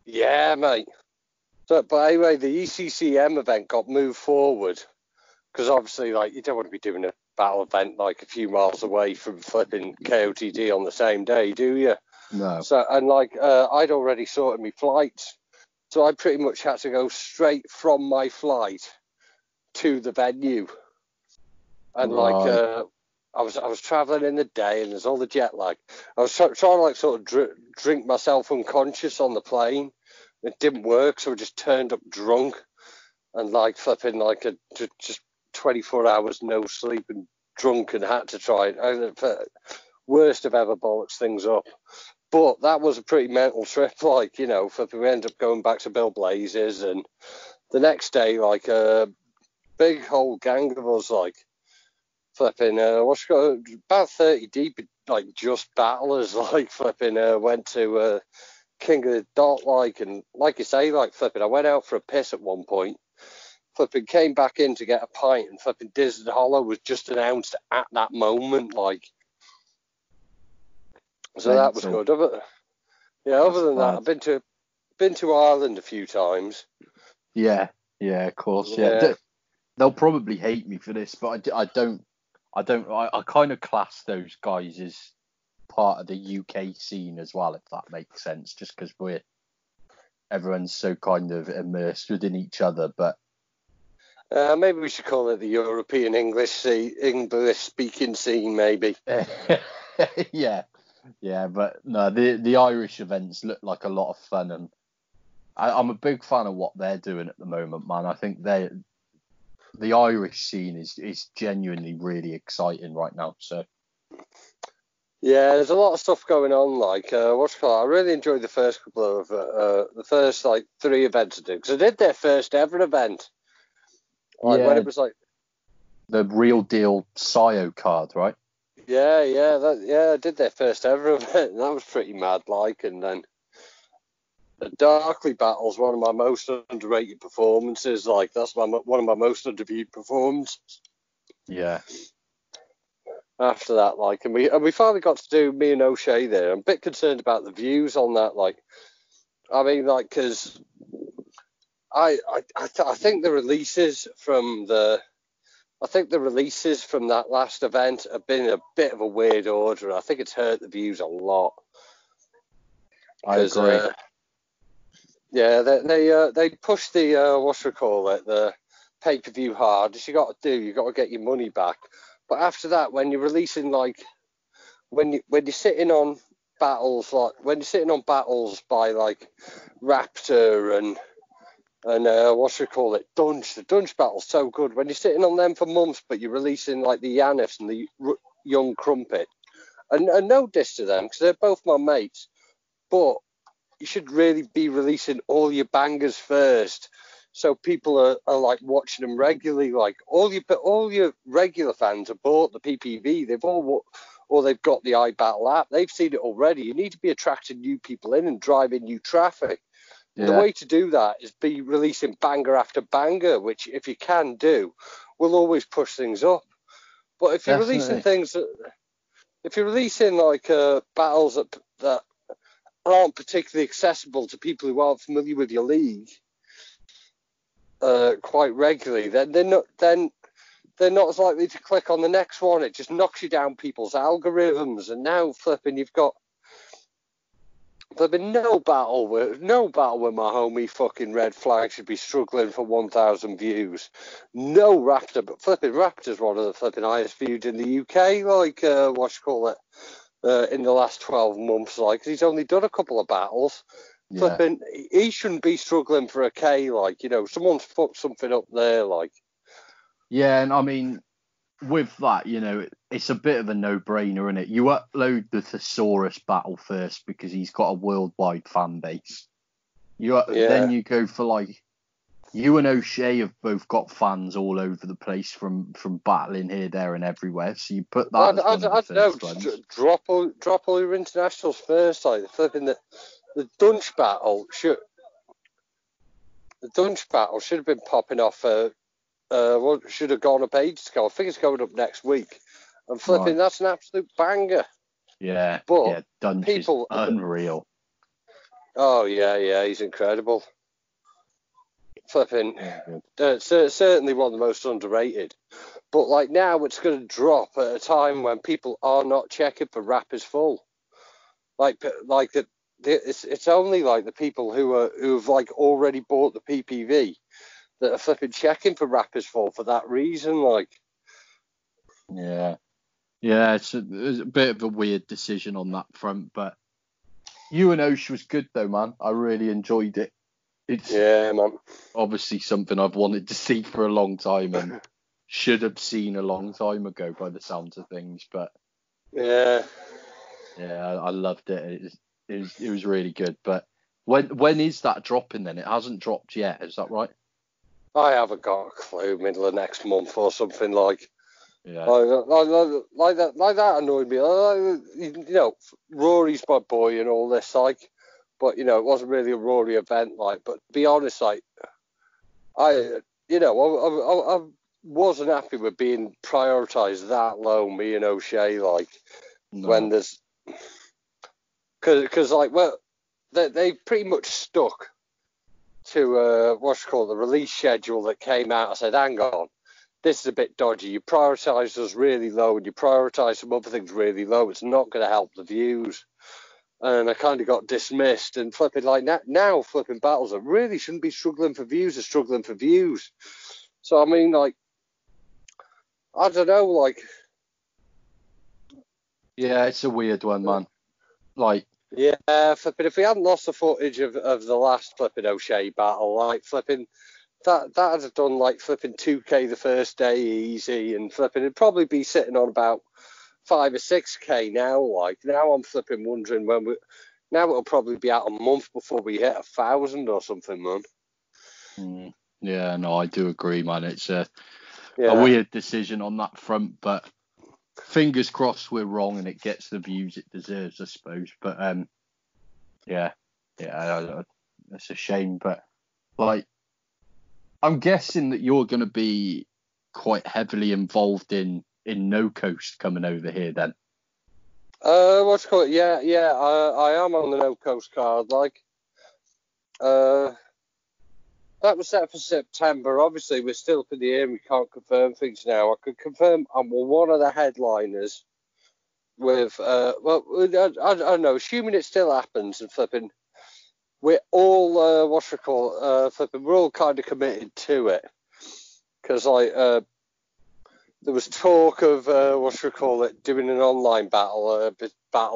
Yeah, mate. So, but anyway, the ECCM event got moved forward because obviously, like, you don't want to be doing a battle event like a few miles away from flipping KOTD on the same day, do you? No. So, and like, I'd already sorted my flights, so I pretty much had to go straight from my flight to the venue, and like, I was traveling in the day, and there's all the jet lag. I was trying to like sort of drink myself unconscious on the plane. It didn't work, so I just turned up drunk and like flipping like just 24 hours no sleep and drunk, and had to try it. Worst of ever bollocks things up. But that was a pretty mental trip. Like, you know, we ended up going back to Bill Blazes, and the next day, like a big whole gang of us, like flipping about 30 deep, like just battlers, like flipping went to king of the dot, like, and like you say, like, flipping, I went out for a piss at one point, flipping, came back in to get a pint, and flipping Dizzard Hollow was just announced at that moment, like, so that was good. Other than that, I've been to Ireland a few times. Yeah, of course, yeah. They'll probably hate me for this, but I kind of class those guys as part of the UK scene as well, if that makes sense, just because everyone's so kind of immersed within each other. But maybe we should call it the European English speaking scene, maybe. yeah, but no, the Irish events look like a lot of fun, and I'm a big fan of what they're doing at the moment, man. I think the Irish scene is genuinely really exciting right now. So yeah, there's a lot of stuff going on. Like I really enjoyed the first couple of the first like 3 events I did, because I did their first ever event. Like when it was like the real deal SIO card, right? Yeah, I did their first ever event, and that was pretty mad. Like, and then the Darkly Battle's one of my most underrated performances. Like, that's one of my most underviewed performances. Yeah. After that, like, and we finally got to do me and O'Shea there. I'm a bit concerned about the views on that. Like, I mean, like, because I think the releases from that last event have been a bit of a weird order. I think it's hurt the views a lot. I agree. Yeah, they pushed the the pay-per-view hard. As you got to get your money back. But after that, when you're releasing, like, when you're sitting on battles, like when you're sitting on battles by like Raptor and Dunge. The Dunge battle's so good. When you're sitting on them for months, but you're releasing like the Yannis and the Young Crumpet, and no diss to them because they're both my mates, but you should really be releasing all your bangers first, so people are like watching them regularly. Like all your regular fans have bought the PPV. They've got the iBattle app. They've seen it already. You need to be attracting new people in and driving new traffic. Yeah. The way to do that is be releasing banger after banger, which if you can do, will always push things up. But if you're releasing like battles that aren't particularly accessible to people who aren't familiar with your league quite regularly, then they're not as likely to click on the next one. It just knocks you down people's algorithms. And now flipping, you've got no battle where my homie fucking Red Flag should be struggling for 1,000 views. No Raptor, but flipping Raptor's one of the flipping highest viewed in the UK. Like in the last 12 months, like he's only done a couple of battles. Yeah. Flipping, he shouldn't be struggling for a K. Like, you know, someone's fucked something up there. Like, yeah, and I mean, with that, you know, it's a bit of a no-brainer, isn't it? You upload the Thesaurus battle first because he's got a worldwide fan base. Then you go for like, you and O'Shea have both got fans all over the place from battling here, there, and everywhere. So you put that. Drop all your internationals first. Like flipping the Dunch battle should have been popping off. Should have gone up ages ago. I think it's going up next week. And flipping, right. That's an absolute banger. Yeah, but Dunch is unreal. Oh yeah, he's incredible. Flipping, certainly one of the most underrated. But like now, it's going to drop at a time when people are not checking for rappers full. It's only like the people who've like already bought the PPV that are flipping checking for rappers for that reason. Like, yeah, it's a bit of a weird decision on that front, but UNOSH was good though, man. I really enjoyed it. It's man. Obviously something I've wanted to see for a long time and should have seen a long time ago by the sounds of things. But yeah, I loved it. It was really good. But when is that dropping then? It hasn't dropped yet. Is that right? I haven't got a clue. Middle of next month or something like. Yeah. Like that annoyed me. You know, Rory's my boy and all this. Like, But, it wasn't really a Rory event, like. But to be honest, like, I wasn't happy with being prioritised that low, me and O'Shea, like, No. when there's... Because like, well, they pretty much stuck to, the release schedule that came out. I said, hang on, this is a bit dodgy. You prioritised us really low and you prioritised some other things really low. It's not going to help the views. And I kind of got dismissed and flipping like now flipping battles that really shouldn't be struggling for views are struggling for views. So, I mean, like, I don't know, like... Yeah, it's a weird one, man. Like... Yeah, flipping, if we hadn't lost the footage of the last flipping O'Shea battle, like, flipping... That'd have done, like, flipping 2K the first day easy, and flipping it'd probably be sitting on about 5 or 6K now. Like, now I'm flipping wondering when we... Now it'll probably be out a month before we hit 1,000 or something, man. Yeah, no, I do agree, man. It's a weird decision on that front, but fingers crossed we're wrong and it gets the views it deserves, I suppose. But it's a shame. But like, I'm guessing that you're going to be quite heavily involved in No Coast coming over here then. What's it called? Yeah, I am on the No Coast card. Like, that was set for September. Obviously, we're still up in the air. We can't confirm things now. I could confirm I'm one of the headliners with, I don't know, assuming it still happens and flipping, we're all, flipping, we're all kind of committed to it. Because, like, there was talk of, doing an online battle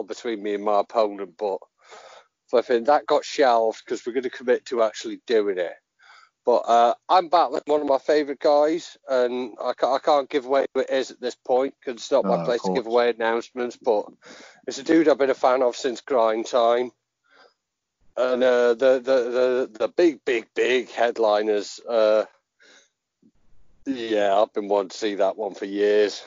between me and my opponent, but flipping, that got shelved because we're going to commit to actually doing it. But I'm battling one of my favourite guys, and I can't give away who it is at this point because it's not my place to give away announcements. But it's a dude I've been a fan of since grind time, and the big headliners. I've been wanting to see that one for years,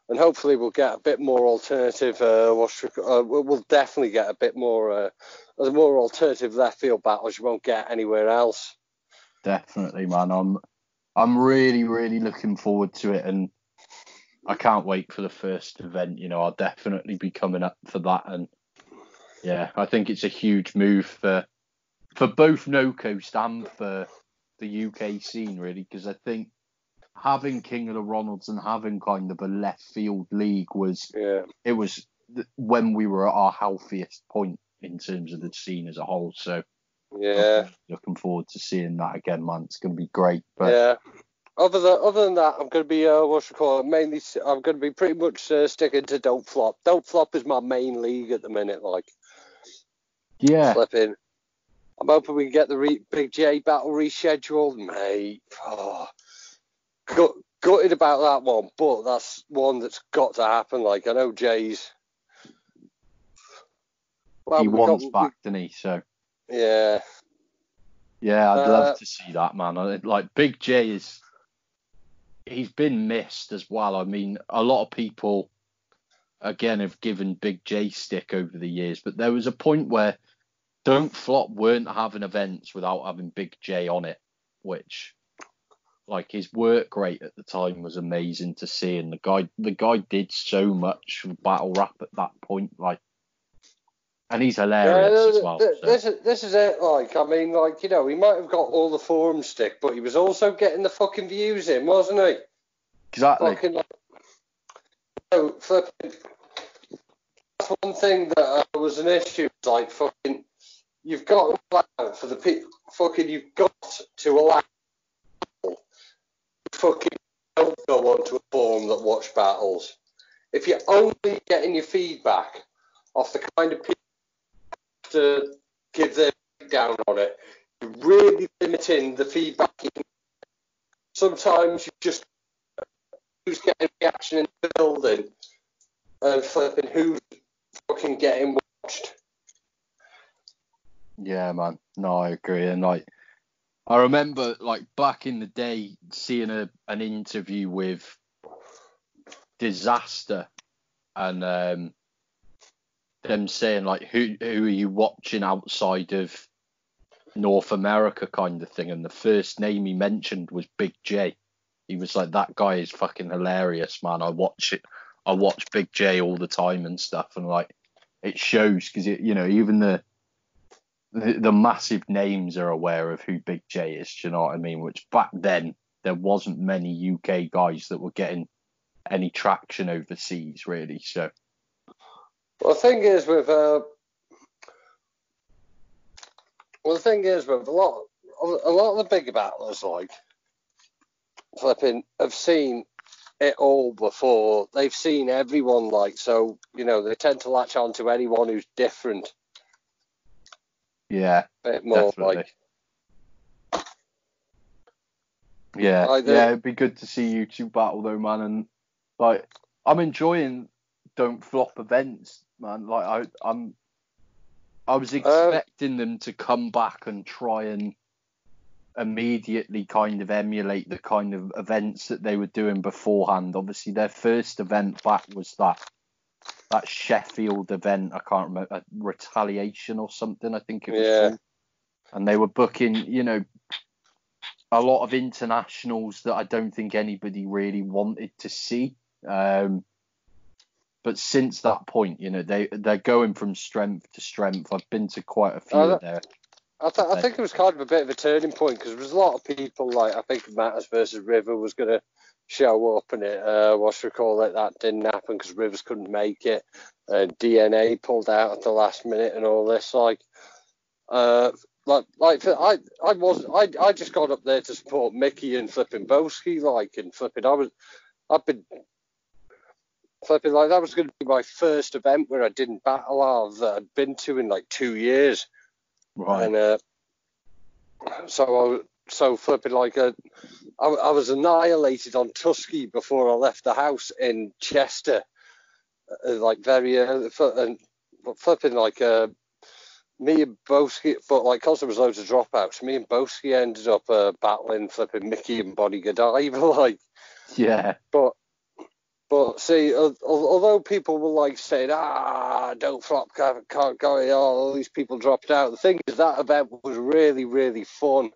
and hopefully we'll get a bit more alternative. We'll definitely get a bit more alternative left field battles you won't get anywhere else. Definitely, man. I'm really, really looking forward to it, and I can't wait for the first event. I'll definitely be coming up for that, and yeah, I think it's a huge move for both No Coast and for the UK scene, really, because I think having King of the Ronalds and having kind of a left field league was when we were at our healthiest point in terms of the scene as a whole. So. Yeah. I'm looking forward to seeing that again, man. It's going to be great. But... Yeah. Other than that, I'm going to be mainly. I'm going to be pretty much sticking to Don't Flop. Don't Flop is my main league at the minute. Like, yeah, flipping. I'm hoping we can get the Big J battle rescheduled, mate. Oh, gutted about that one, but that's one that's got to happen. Like, I know Jay's. Well, he wants back, didn't he? So. Yeah. Yeah, I'd love to see that, man. Like, Big J he's been missed as well. I mean, a lot of people, again, have given Big J stick over the years, but there was a point where Don't Flop weren't having events without having Big J on it, which, like, his work rate at the time was amazing to see, and the guy did so much for battle rap at that point, like. And he's hilarious as well. This is it. Like, I mean, like, he might have got all the forum stick, but he was also getting the fucking views in, wasn't he? Exactly. Fucking, flipping. That's one thing that was an issue. Like, fucking, you've got to allow for the people. Fucking, you've got to allow people fucking don't go onto a forum that watch battles. If you're only getting your feedback off the kind of people to give their breakdown on it, you're really limiting the feedback. Sometimes you just who's getting reaction in the building and flipping who's fucking getting watched. Yeah, man. No, I agree. And like, I remember like back in the day seeing an interview with Disaster and them saying like, who are you watching outside of North America kind of thing, and the first name he mentioned was Big J. He was like, that guy is fucking hilarious, man. I watch Big J all the time and stuff, and like it shows because even the massive names are aware of who Big J is. Do you know what I mean? Which back then there wasn't many UK guys that were getting any traction overseas, really. So, well, the thing is with a lot of the bigger battlers, like flipping, have seen it all before. They've seen everyone, like, so they tend to latch on to anyone who's different. Yeah, a bit more definitely. like. Yeah, it'd be good to see you two battle though, man. And like, I'm enjoying Don't Flop events, man. Like, I was expecting them to come back and try and immediately kind of emulate the kind of events that they were doing beforehand. Obviously, their first event back was that Sheffield event. I can't remember, Retaliation or something, I think it was called. And they were booking, a lot of internationals that I don't think anybody really wanted to see. But since that point, they're going from strength to strength. I've been to quite a few of their. I think it was kind of a bit of a turning point because there was a lot of people, like, I think Matters versus River was going to show up, and that didn't happen because Rivers couldn't make it. DNA pulled out at the last minute and all this. I just got up there to support Mickey and flipping Boski, I've been flipping, like, that was going to be my first event where I didn't battle that I'd been to in like 2 years. Right. And so flipping, like, I was annihilated on Tusky before I left the house in Chester, like very early, and flipping, like, me and Boski, but like, cause there was loads of dropouts, me and Boski ended up battling flipping Mickey and Bonnie Godiva, like. Yeah. But see, although people were like saying, Don't Flop can't go, all these people dropped out. The thing is, that event was really, really fun.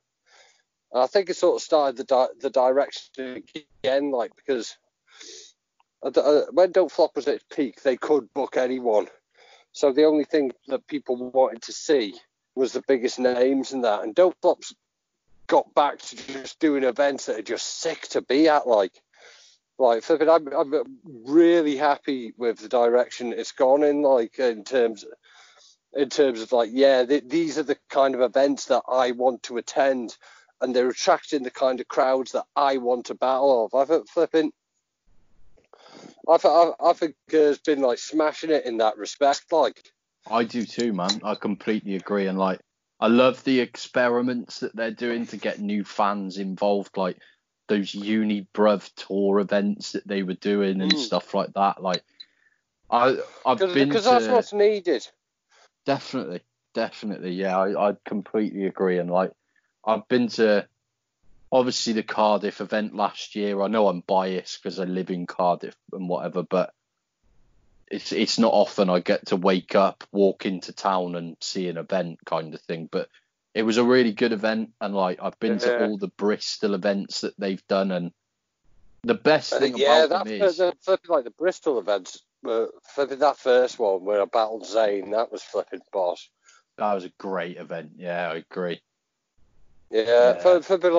And I think it sort of started the direction again, like, because when Don't Flop was at its peak, they could book anyone. So the only thing that people wanted to see was the biggest names and that. And Don't Flop's got back to just doing events that are just sick to be at, like. Like, flipping, I'm really happy with the direction it's gone in, like, in terms of like, these are the kind of events that I want to attend, and they're attracting the kind of crowds that I want to battle of. I think it's been like smashing it in that respect, like. I do too, man. I completely agree, and like, I love the experiments that they're doing to get new fans involved, like those Uni Bruv tour events that they were doing and stuff like that. Like, I've been because that's what's needed. Definitely, yeah. I completely agree, and like, I've been to obviously the Cardiff event last year. I know I'm biased because I live in Cardiff and whatever, but it's not often I get to wake up, walk into town and see an event kind of thing. But it was a really good event, and like, I've been to all the Bristol events that they've done, and the best thing about them is like the Bristol events. Flipping that first one where I battled Zane, that was flipping boss. That was a great event. Yeah, I agree. Yeah. Flipping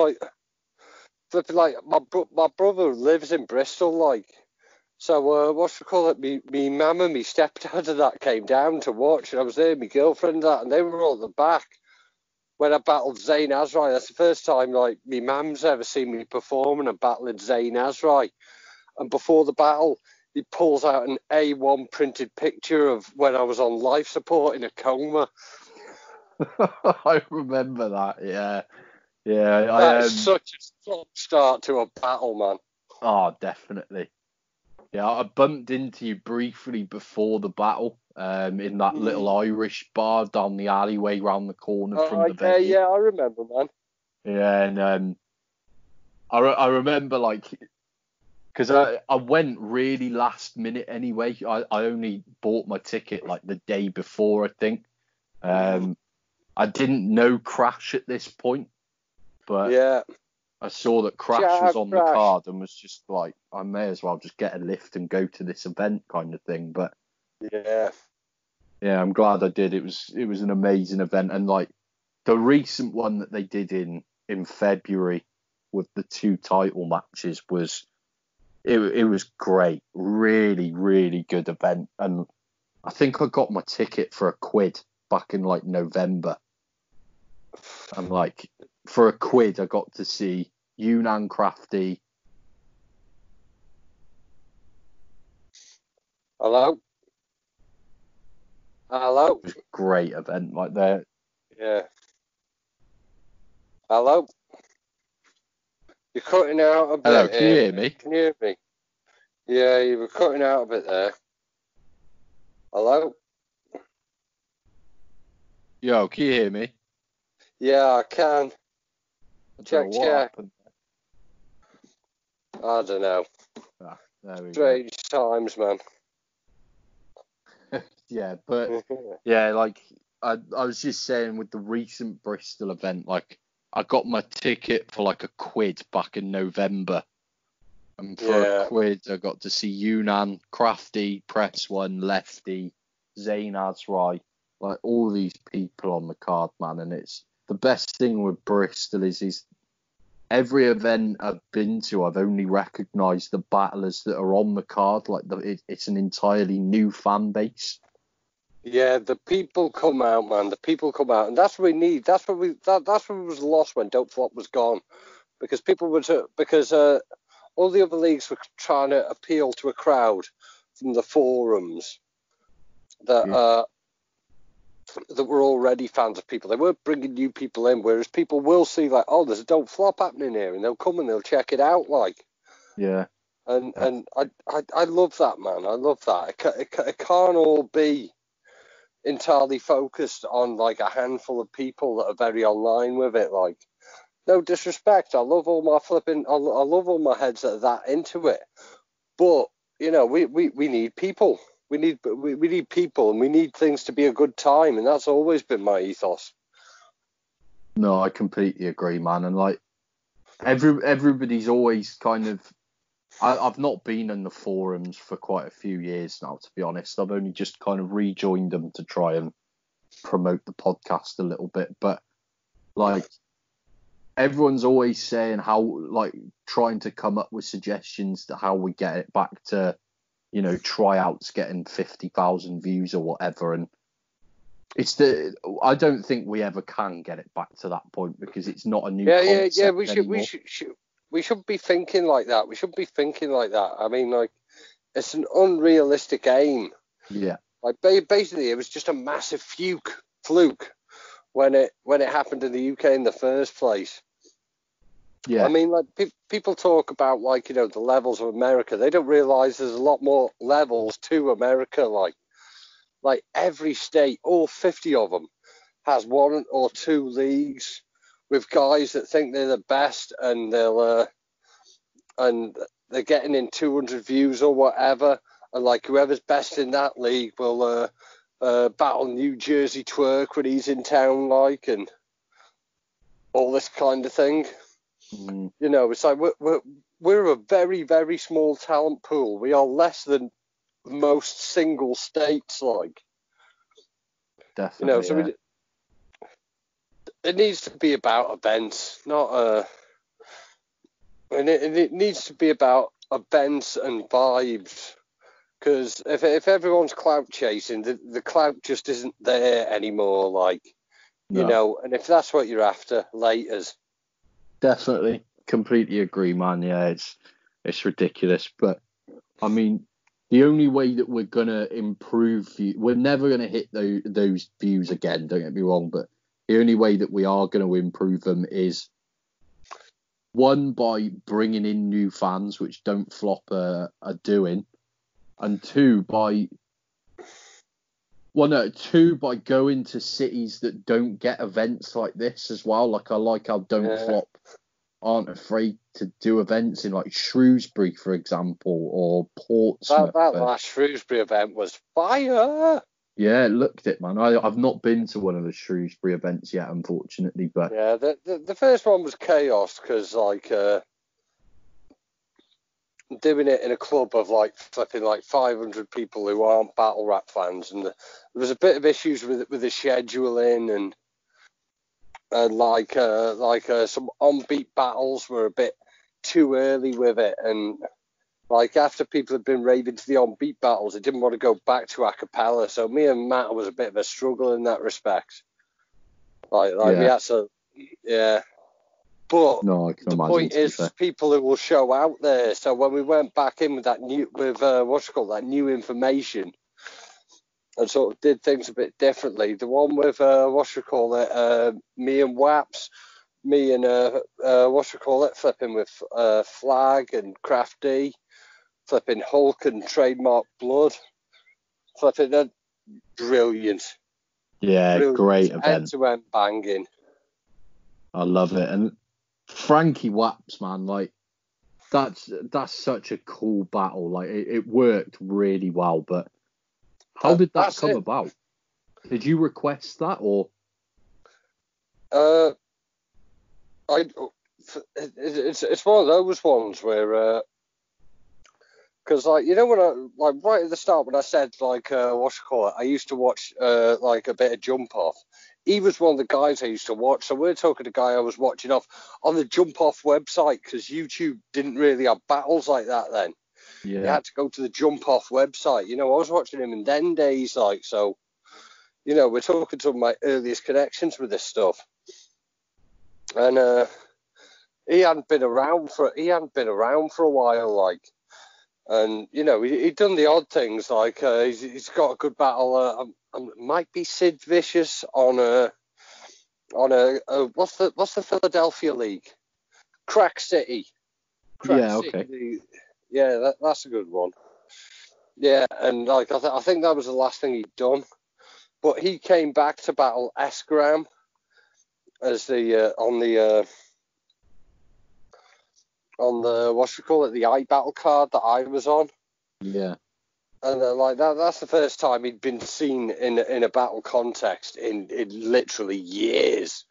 like my brother lives in Bristol, like. So me mum and me stepdad and that came down to watch, and I was there with my girlfriend and that, and they were all at the back when I battled Zayn Azrai. That's the first time, like, me mum's ever seen me perform, and I'm battling Zayn Azrai. And before the battle, he pulls out an A1 printed picture of when I was on life support in a coma. I remember that, yeah. That is such a soft start to a battle, man. Oh, definitely. Yeah, I bumped into you briefly before the battle, in that little Irish bar down the alleyway round the corner from the venue. Yeah, I remember, man. Yeah, and I remember, like, because I went really last minute anyway. I only bought my ticket like the day before, I think. I didn't know Crash at this point, but Yeah. I saw that Crash was on the card and was just like, I may as well just get a lift and go to this event kind of thing. But yeah, I'm glad I did. It was an amazing event, and like the recent one that they did in February with the 2 title matches was it was great, really really good event, and I think I got my ticket for £1 back in like November, and like for £1 I got to see Yunnan Crafty. Hello. It was a great event, like there. Yeah. Hello. You're cutting out a bit. Hello, can you hear me? Can you hear me? Yeah, you were cutting out a bit there. Hello? Yo, can you hear me? Yeah, I can. Check. Happened. I don't know. There we Strange times, man. Yeah, but yeah, like I was just saying with the recent Bristol event, like I got my ticket for like £1 back in November, and for £1 I got to see Yunnan, Crafty, Press One, Lefty, Zayn Azrai, like all these people on the card, man. And it's the best thing with Bristol is every event I've been to, I've only recognised the battlers that are on the card. Like it's an entirely new fan base. Yeah, the people come out, man. The people come out, and that's what we need. That's what was lost when Dope Flop was gone, because people were all the other leagues were trying to appeal to a crowd from the forums that were already fans of people. They weren't bringing new people in, whereas people will see like, oh, there's a Dope Flop happening here, and they'll come and they'll check it out, like. Yeah. And I love that, man. I love that. It can't all be entirely focused on like a handful of people that are very online with it. Like, no disrespect, I love all my heads that are that into it, but you know, we need people. We need people, and we need things to be a good time, and that's always been my ethos. No, I completely agree, man. And like everybody's always kind of. I've not been in the forums for quite a few years now, to be honest. I've only just kind of rejoined them to try and promote the podcast a little bit. But like everyone's always saying how, like, trying to come up with suggestions to how we get it back to, you know, tryouts getting 50,000 views or whatever. And I don't think we ever can get it back to that point, because it's not a new concept anymore. We should be thinking like that. We should be thinking like that. I mean, like, it's an unrealistic aim. Yeah. Like, basically, it was just a massive fluke when it happened in the UK in the first place. Yeah. I mean, like, people talk about, like, you know, the levels of America. They don't realise there's a lot more levels to America. Like every state, all 50 of them, has 1 or 2 leagues with guys that think they're the best, and they're getting in 200 views or whatever, and like whoever's best in that league will battle New Jersey Twerk when he's in town, like, and all this kind of thing. Mm. You know, it's like we're a very, very small talent pool. We are less than most single states, like. Definitely. You know, so it needs to be about events, not and it needs to be about events and vibes, because if everyone's clout chasing, the clout just isn't there anymore, like, you know, and if that's what you're after, laters. Definitely, completely agree, man. Yeah, it's ridiculous, but I mean, the only way that we're gonna improve, we're never gonna hit those views again. Don't get me wrong, but the only way that we are going to improve them is, 1, by bringing in new fans, which Don't Flop are doing, and 2, by going to cities that don't get events like this as well. Like, I like how Don't Flop aren't afraid to do events in like Shrewsbury, for example, or Portsmouth. That last Shrewsbury event was fire. Yeah, looked it, man. I've not been to one of the Shrewsbury events yet, unfortunately, but Yeah, the first one was chaos because like doing it in a club of like flipping like 500 people who aren't battle rap fans, and there was a bit of issues with the scheduling and some on-beat battles were a bit too early with it, and like after people had been raving to the on-beat battles, they didn't want to go back to a cappella. So me and Matt was a bit of a struggle in that respect. Like we had to, yeah. But no, I can the imagine, point is, people who will show out there. So when we went back in with that new information, and sort of did things a bit differently. The one with me and Waps, me and flipping with Flag and Craft D, flipping Hulk and Trademark Blood, flipping brilliant. Yeah, brilliant. Great event. End-to-end banging. I love it. And Frankie Waps, man, like that's such a cool battle. Like it worked really well, but how did that come about? Did you request that, or? It's one of those ones where, because like when I right at the start when I said I used to watch a bit of Jump Off. He was one of the guys I used to watch. So we're talking a guy I was watching off on the Jump Off website because YouTube didn't really have battles like that then. Yeah. You had to go to the Jump Off website. I was watching him in them days, so. We're talking to my earliest connections with this stuff, and he hadn't been around for a while, and he'd done the odd things, he's got a good battle. Might be Sid Vicious on a what's the Philadelphia league? Crack City. Okay. That's a good one. Yeah, and I think that was the last thing he'd done. But he came back to battle Esgram as the on the the iBattle card that I was on. Yeah. And that's the first time he'd been seen in a battle context in literally years.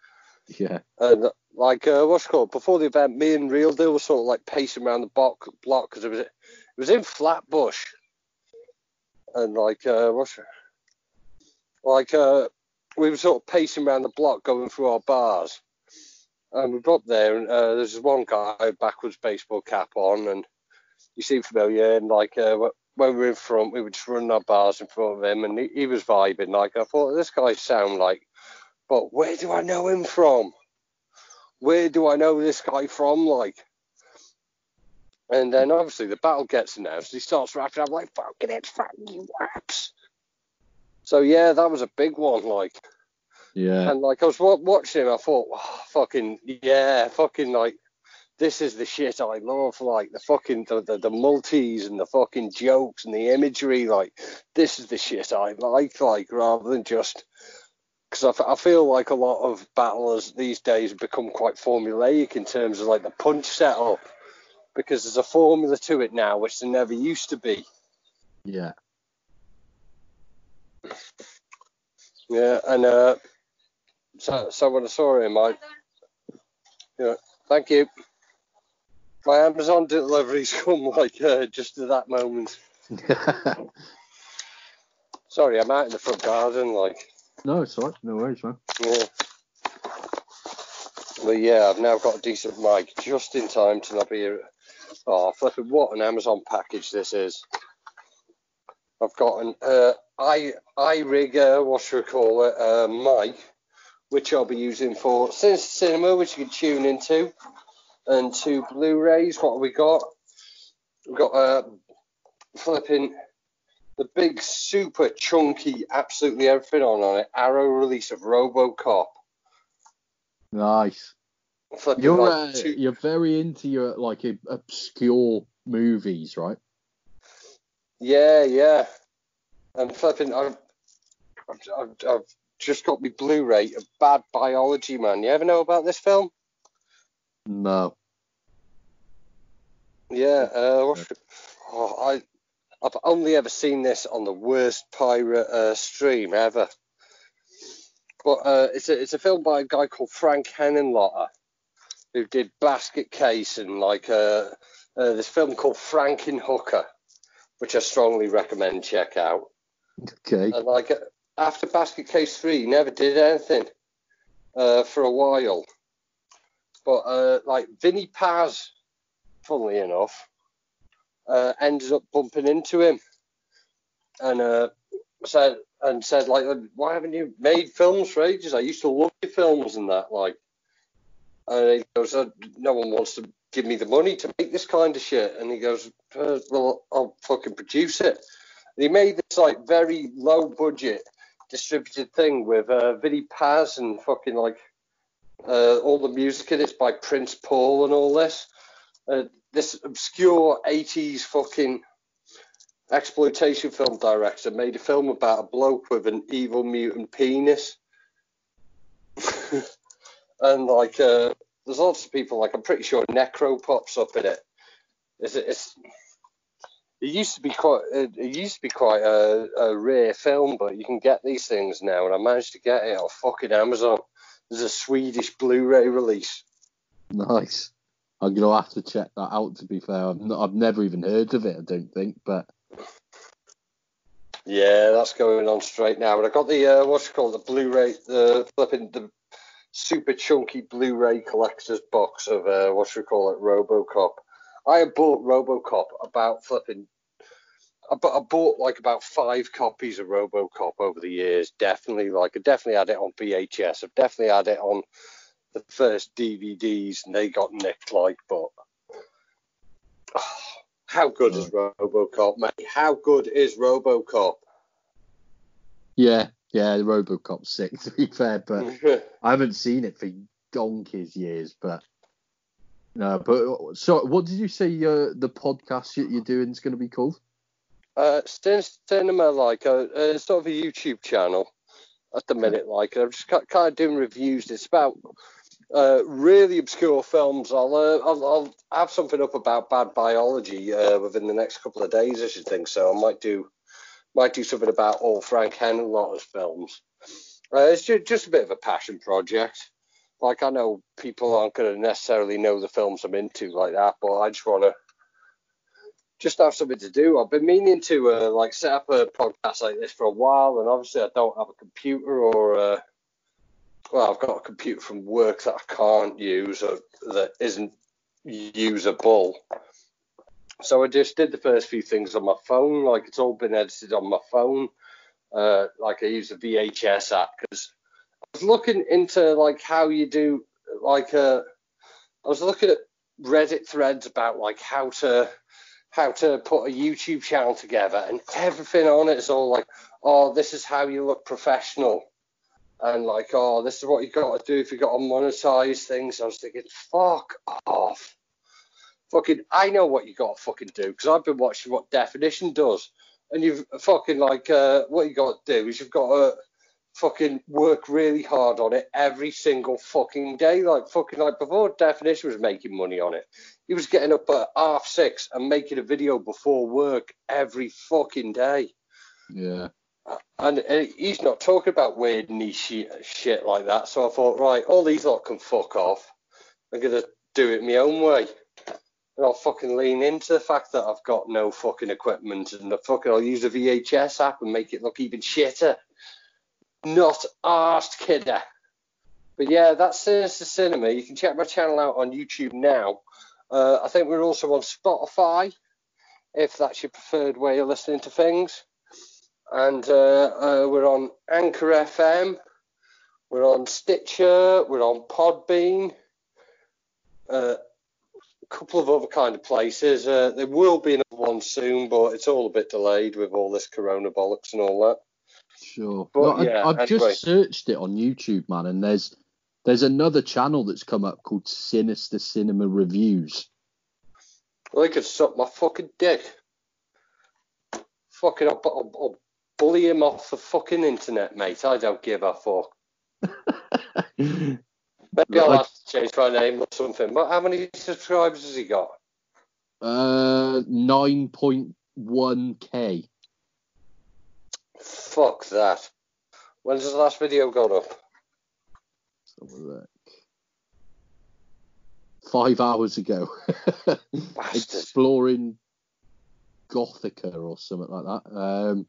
Yeah. And before the event, me and Real Deal were sort of like pacing around the block because it was in Flatbush. And we were sort of pacing around the block going through our bars. And we got there, and there's this one guy, backwards baseball cap on, and he seemed familiar. And when we were in front, we were just running our bars in front of him, and he was vibing. I thought, this guy sound like, but where do I know him from? Where do I know this guy from? And then obviously the battle gets announced. He starts rapping. I'm like, fucking it's Frankie Waps. So yeah, that was a big one. Yeah. And I was watching him, I thought, this is the shit I love. The fucking the multis and the fucking jokes and the imagery. This is the shit I like, rather than just because I feel like a lot of battlers these days have become quite formulaic in terms of the punch setup, because there's a formula to it now which there never used to be. Yeah. Yeah, and so when I saw him, thank you. My Amazon delivery's come just at that moment. Sorry, I'm out in the front garden. No, it's all right. No worries, man. Yeah. But yeah, I've now got a decent mic just in time to not be here. Oh, flipping! What an Amazon package this is. I've got an iRig, mic, which I'll be using for Sinister Cinema, which you can tune into, and 2 Blu-rays. What have we got? We've got flipping the big, super chunky, absolutely everything on it. Arrow release of RoboCop. Nice. Flipping you're very into your obscure movies, right? Yeah. And flipping, I've just got my Blu-ray of Bad Biology, man. You ever know about this film? No. Yeah, I've only ever seen this on the worst pirate stream ever. But it's a film by a guy called Frank Henenlotter, who did Basket Case and this film called Frankenhooker, which I strongly recommend check out. Okay. And after Basket Case 3, he never did anything for a while. But Vinny Paz, funnily enough, ended up bumping into him and said, why haven't you made films for ages? I used to love your films and that, like. And he goes, no one wants to give me the money to make this kind of shit. And he goes, well, I'll fucking produce it. And he made this, very low budget distributed thing with Vinny Paz and fucking, all the music in it's by Prince Paul and all this. This obscure 80s fucking exploitation film director made a film about a bloke with an evil mutant penis. And there's lots of people, I'm pretty sure Necro pops up in it. It used to be quite a rare film, but you can get these things now, and I managed to get it off fucking Amazon. There's a Swedish Blu-ray release. Nice. I'm gonna have to check that out. To be fair, I've never even heard of it. I don't think, but yeah, that's going on straight now. And I got the Blu-ray, the super chunky Blu-ray collector's box of RoboCop. I had bought RoboCop I bought about 5 copies of RoboCop over the years. Definitely, I definitely had it on VHS. I've definitely had it on the first DVDs, and they got nicked. But how good is RoboCop, mate? How good is RoboCop? Yeah, RoboCop's sick, to be fair, but I haven't seen it for donkey's years. But no, but so what did you say the podcast you're doing is going to be called? Sinister Cinema, sort of a YouTube channel at the minute. I'm just kind of doing reviews. It's about really obscure films. I'll have something up about bad biology within the next couple of days, I should think. So I might do something about all Frank Henenlotter's films. It's just a bit of a passion project. I know people aren't going to necessarily know the films I'm into like that, but I just want to have something to do. I've been meaning to set up a podcast like this for a while, and obviously I don't have a computer or I've got a computer from work that I can't use or that isn't usable. So I just did the first few things on my phone. It's all been edited on my phone. I use the VHS app because I was looking into how you do I was looking at Reddit threads about how to put a YouTube channel together, and everything on it is all this is how you look professional, and this is what you got to do if you got to monetize things. I was thinking, fuck off. I know what you got to fucking do because I've been watching what Definition does, and you've fucking what you got to do is you've got to fucking work really hard on it every single fucking day. Before Definition was making money on it, he was getting up at 6:30 and making a video before work every fucking day. Yeah. And he's not talking about weird niche shit like that. So I thought, right, all these lot can fuck off. I'm going to do it my own way. And I'll fucking lean into the fact that I've got no fucking equipment, and I'll use a VHS app and make it look even shitter. Not arsed, kidder. But yeah, that's Sinister Cinema. You can check my channel out on YouTube now. I think we're also on Spotify, if that's your preferred way of listening to things. And we're on Anchor FM. We're on Stitcher. We're on Podbean. A couple of other kind of places. There will be another one soon, but it's all a bit delayed with all this corona bollocks and all that. Sure. But I've anyway. just searched it on YouTube, man, and there's another channel that's come up called Sinister Cinema Reviews. Well, they could suck my fucking dick. Fucking, I'll bully him off the fucking internet, mate. I don't give a fuck. Maybe I'll have to change my name or something. But how many subscribers has he got? 9.1k. Fuck that. When does the last video go up? Let's have a look. 5 hours ago. Exploring Gothica or something like that.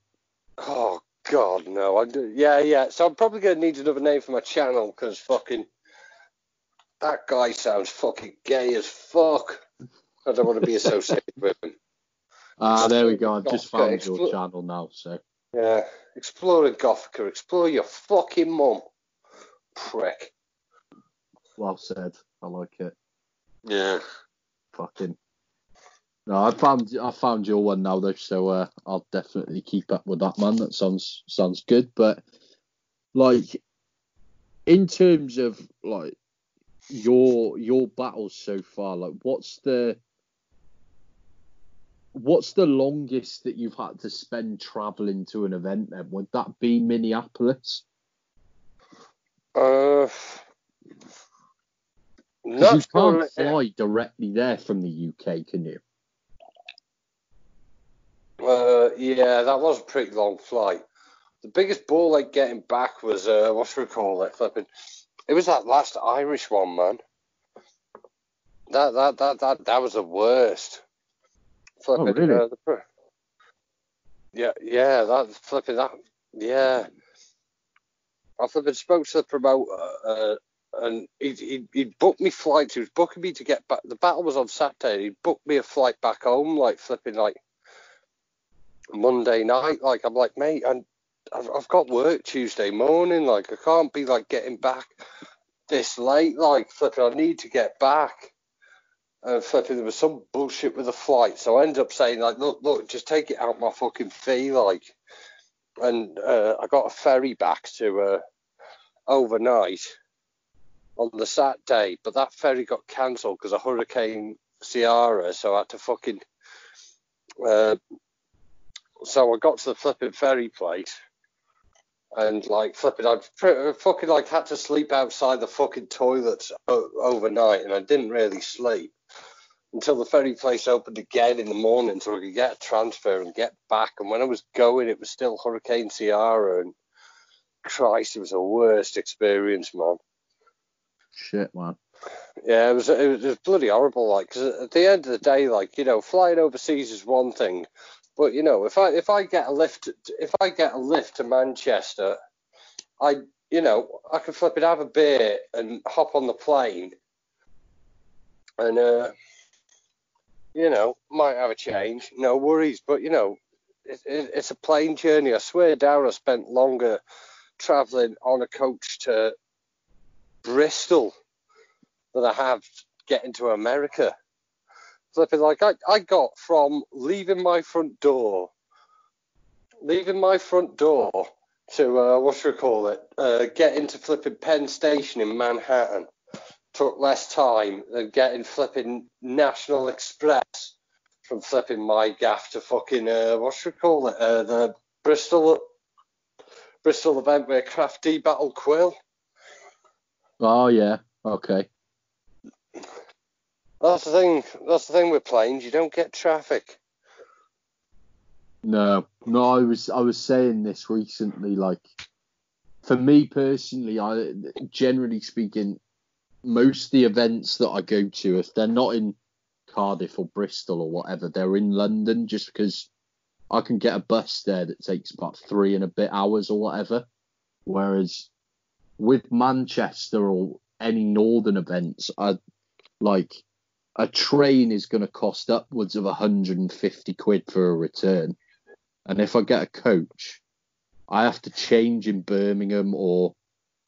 Oh, God, no. Yeah. So I'm probably going to need another name for my channel because fucking... That guy sounds fucking gay as fuck. I don't want to be associated with him. There we go. I've just found your channel now, so... Yeah. Exploring Gothica. Explore your fucking mum. Prick. Well said. I like it. Yeah. Fucking. No, I found your one now though, so I'll definitely keep up with that, man. That sounds good. But like, in terms of like your battles so far, like what's the longest that you've had to spend traveling to an event? Then would that be Minneapolis? Because you can't fly directly there from the UK, can you? Yeah, that was a pretty long flight. The biggest ball like getting back was flipping. It was that last Irish one, man. That was the worst. Flipping, oh really? Yeah, yeah. I flipping spoke to the promoter, and he booked me flights. He was booking me to get back. The battle was on Saturday. He booked me a flight back home, like flipping like Monday night. Like I'm like, mate, I've got work Tuesday morning. Like I can't be like getting back this late. Like flipping, I need to get back. And flipping, there was some bullshit with the flight, so I ended up saying like, look, just take it out my fucking fee, like. And I got a ferry back to overnight on the Saturday, but that ferry got cancelled because of Hurricane Ciara, so I had to fucking. So I got to the flipping ferry place, and like flipping, I fucking like had to sleep outside the fucking toilets overnight, and I didn't really sleep until the ferry place opened again in the morning, so I could get a transfer and get back. And when I was going, it was still Hurricane Ciara, and Christ, it was the worst experience, man. Shit, man. Yeah, it was bloody horrible. Like, because at the end of the day, like, you know, flying overseas is one thing, but you know, if I get a lift to Manchester, I can flip it, have a beer, and hop on the plane, and might have a change, no worries. But it's a plane journey. I swear down, I spent longer travelling on a coach to Bristol than I have getting to America. Flipping, like I got from leaving my front door to getting to flipping Penn Station in Manhattan took less time than getting flipping National Express from flipping my gaff to fucking the Bristol event where Crafty battled Quill. Oh yeah, okay. That's the thing with planes. You don't get traffic. No, I was saying this recently. Like, for me personally, I generally speaking, most of the events that I go to, if they're not in Cardiff or Bristol or whatever, they're in London, just because I can get a bus there that takes about 3 and a bit hours or whatever. Whereas with Manchester or any northern events, a train is going to cost upwards of 150 quid for a return. And if I get a coach, I have to change in Birmingham or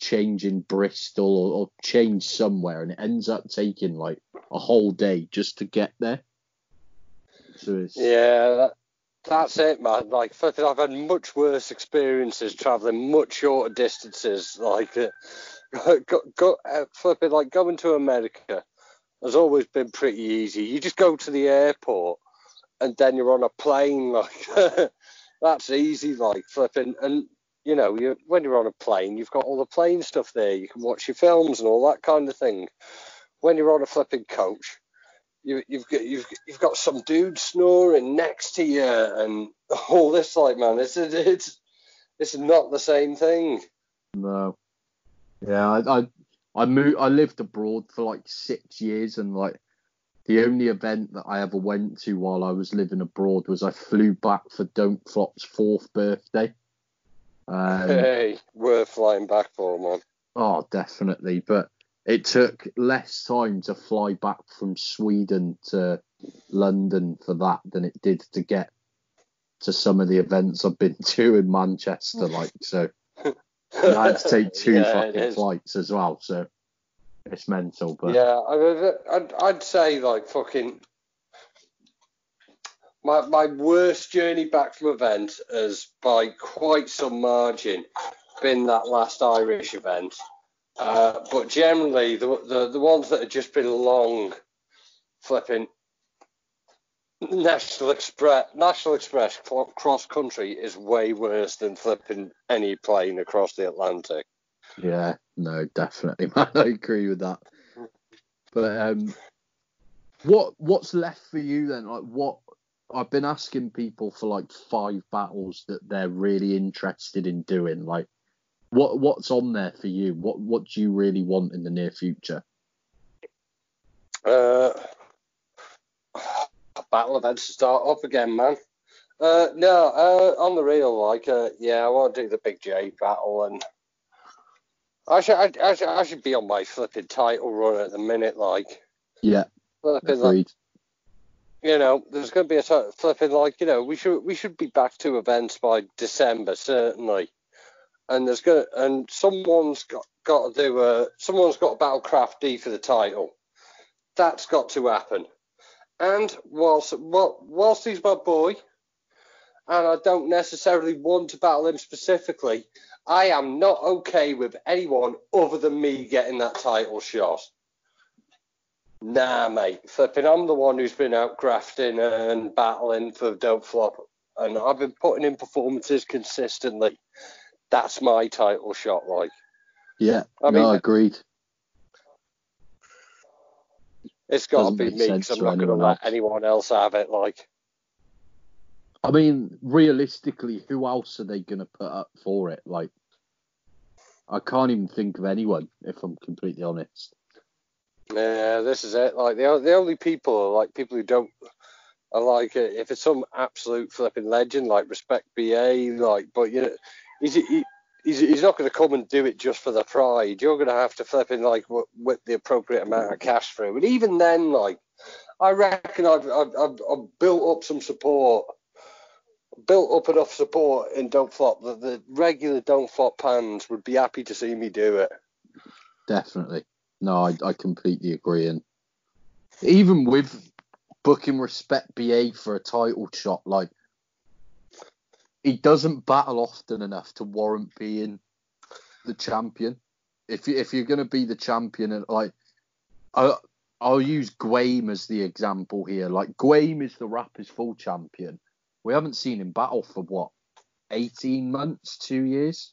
change in Bristol or change somewhere, and it ends up taking like a whole day just to get there. So that's it, man. Like, I've had much worse experiences traveling much shorter distances. Like, going to America has always been pretty easy. You just go to the airport and then you're on a plane. Like, that's easy. Like, flipping, and when you're on a plane, you've got all the plane stuff there. You can watch your films and all that kind of thing. When you're on a flipping coach, you've got some dude snoring next to you and all this. Like, man, it's not the same thing. No. Yeah, I lived abroad for like 6 years, and like the only event that I ever went to while I was living abroad was I flew back for Don't Flop's 4th birthday. Hey, worth flying back for, man. Oh, definitely. But it took less time to fly back from Sweden to London for that than it did to get to some of the events I've been to in Manchester. Like, so I had to take 2 fucking flights as well. So it's mental. But yeah, I'd say like fucking my worst journey back from event has by quite some margin been that last Irish event. But generally, the ones that have just been long, flipping National Express cross country is way worse than flipping any plane across the Atlantic. yeah, no, definitely, man. I agree with that. But what's left for you then? Like, what I've been asking people for like 5 battles that they're really interested in doing. Like, what's on there for you? What do you really want in the near future? Battle events to start up again, man. No, on the real, like, yeah, I want to do the Big J battle, and I should be on my flipping title run at the minute, like. Yeah, Flipping, agreed. There's going to be a flipping, like, we should be back to events by December certainly, and someone's got to battle Craft D for the title. That's got to happen. And whilst he's my boy, and I don't necessarily want to battle him specifically, I am not okay with anyone other than me getting that title shot. Nah, mate. Flipping, I'm the one who's been out grafting and battling for Don't Flop, and I've been putting in performances consistently. That's my title shot, like. Yeah, agreed. It's got to be me, because I'm not going to let anyone else have it, like. I mean, realistically, who else are they going to put up for it? Like, I can't even think of anyone, if I'm completely honest. Yeah, this is it. Like, the only people are, like, people who don't are, like, if it's some absolute flipping legend, like, Respect BA, like, but, he's not going to come and do it just for the pride. You're going to have to flip in, like, with the appropriate amount of cash through. And even then, like, I reckon I've built up some support, built up enough support in Don't Flop that the regular Don't Flop fans would be happy to see me do it. Definitely. No, I completely agree. And even with booking Respect BA for a title shot, like, he doesn't battle often enough to warrant being the champion. If you're going to be the champion, and like, I'll use Gwame as the example here. Like, Gwame is the Rappers Full champion. We haven't seen him battle for what, 18 months, 2 years?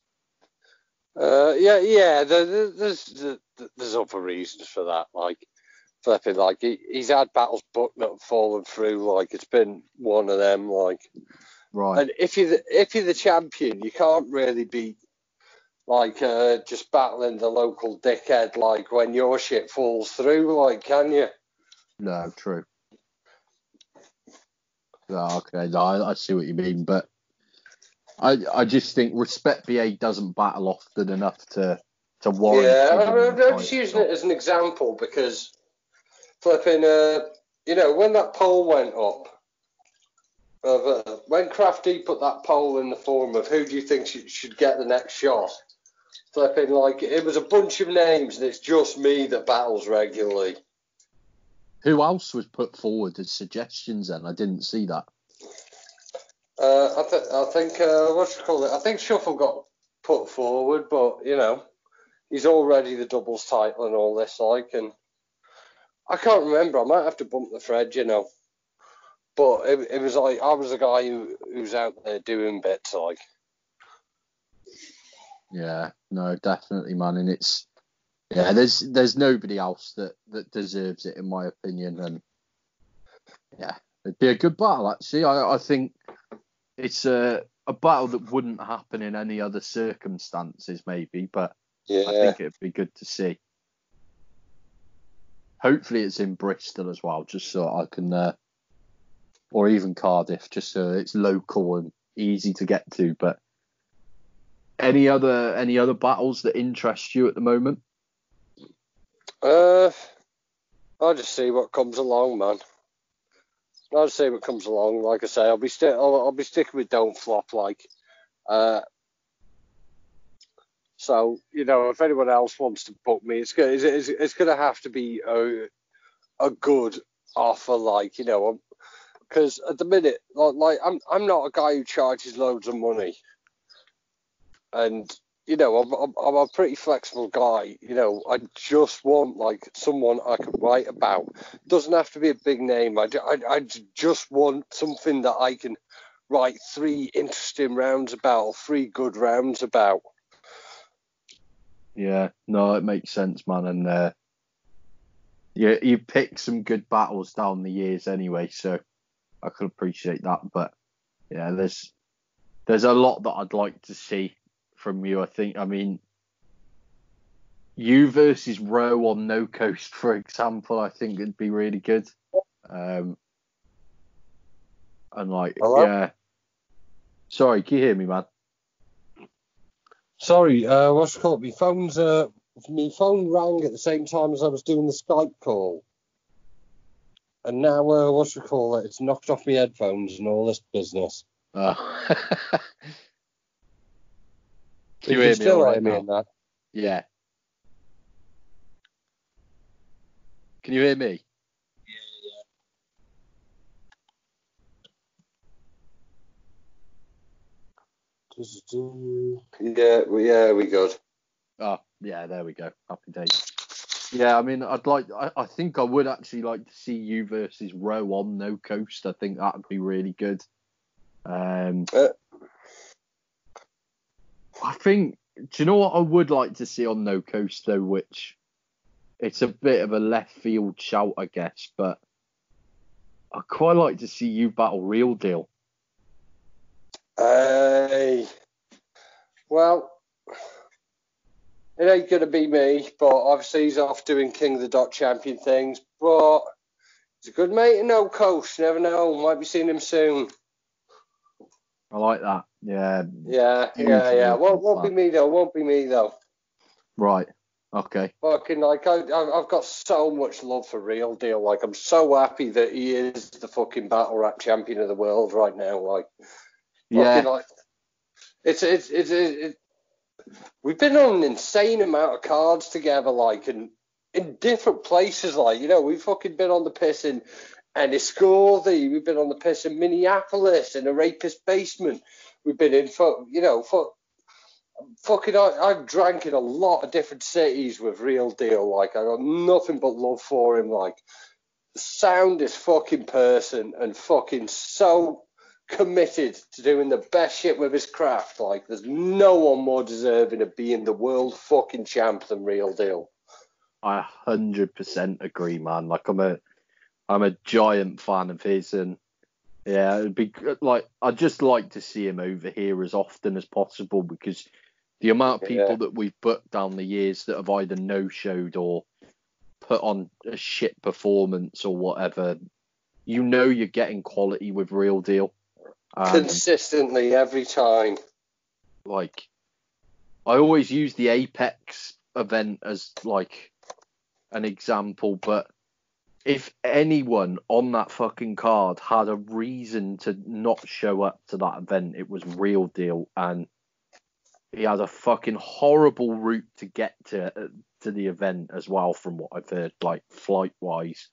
Yeah. There's other reasons for that. Like, flipping, like, he's had battles booked that have fallen through. Like, it's been one of them. Like. Right. And if you're the champion, you can't really be like just battling the local dickhead, like, when your shit falls through, like, can you? No, true. Oh, okay, no, I see what you mean, but I just think Respect BA doesn't battle often enough to warrant. Yeah, I'm just using it as an example because flipping, when that poll went up. When Crafty put that poll in the form of who do you think should get the next shot, flipping, like, it was a bunch of names and it's just me that battles regularly. Who else was put forward as suggestions then? I didn't see that. I think I think Shuffle got put forward, but he's already the doubles title and all this, like, and I can't remember. I might have to bump the thread, But it was like I was a guy who's out there doing bits, like. Yeah, no, definitely, man, and there's nobody else that deserves it in my opinion, and Yeah, it'd be a good battle, actually. I think it's a battle that wouldn't happen in any other circumstances, maybe, but I Yeah. think it'd be good to see. Hopefully it's in Bristol as well, just so I can, or even Cardiff, just so it's local and easy to get to. But any other battles that interest you at the moment? I'll just see what comes along, man. I'll just see what comes along. Like I say, I'll be sticking with Don't Flop, like. So, if anyone else wants to book me, it's going to have to be a good offer, like, because at the minute, like I'm not a guy who charges loads of money, and I'm a pretty flexible guy. I just want like someone I can write about. Doesn't have to be a big name. I just want something that I can write 3 interesting rounds about, or 3 good rounds about. Yeah, no, it makes sense, man. And you picked some good battles down the years anyway, so I could appreciate that. But yeah, there's a lot that I'd like to see from you. I mean, you versus Rowe on No Coast, for example, I think it'd be really good. And like, Hello? yeah. Sorry, can you hear me, man? Sorry, what's it called? My phone rang at the same time as I was doing the Skype call. And now, it's knocked off my headphones and all this business. Can You can still hear me in that? Yeah. Can you hear me? Yeah, we good. Oh, yeah, there we go. Happy days. Yeah, I mean, I think I would actually like to see you versus Rowe on No Coast. I think that would be really good. I think, do you know what I would like to see on No Coast, though, which it's a bit of a left field shout, I guess, but I'd quite like to see you battle Real Deal. Well, it ain't going to be me, but obviously he's off doing King of the Dot champion things. But he's a good mate in No Coast. You never know. Might be seeing him soon. I like that. Yeah. Yeah. Won't be me though. Right. Okay. Fucking like I've got so much love for Real Deal. Like I'm so happy that he is the fucking battle rap champion of the world right now. Like, Yeah. fucking like it's we've been on an insane amount of cards together, like, and in different places, like, we've fucking been on the piss in Enniscorthy, we've been on the piss in Minneapolis, in a rapist basement, we've been in, I've drank in a lot of different cities with Real Deal, like, I got nothing but love for him, like, the soundest fucking person, and fucking so committed to doing the best shit with his craft. Like, there's no one more deserving of being the world fucking champ than Real Deal. I 100% agree, man. Like, I'm a giant fan of his, and yeah, it'd be like, I'd just like to see him over here as often as possible, because the amount of people that we've booked down the years that have either no-showed or put on a shit performance or whatever, you're getting quality with Real Deal. Consistently, every time. Like, I always use the Apex event as, like, an example, but if anyone on that fucking card had a reason to not show up to that event, it was Real Deal, and he had a fucking horrible route to get to the event as well, from what I've heard, like, flight-wise.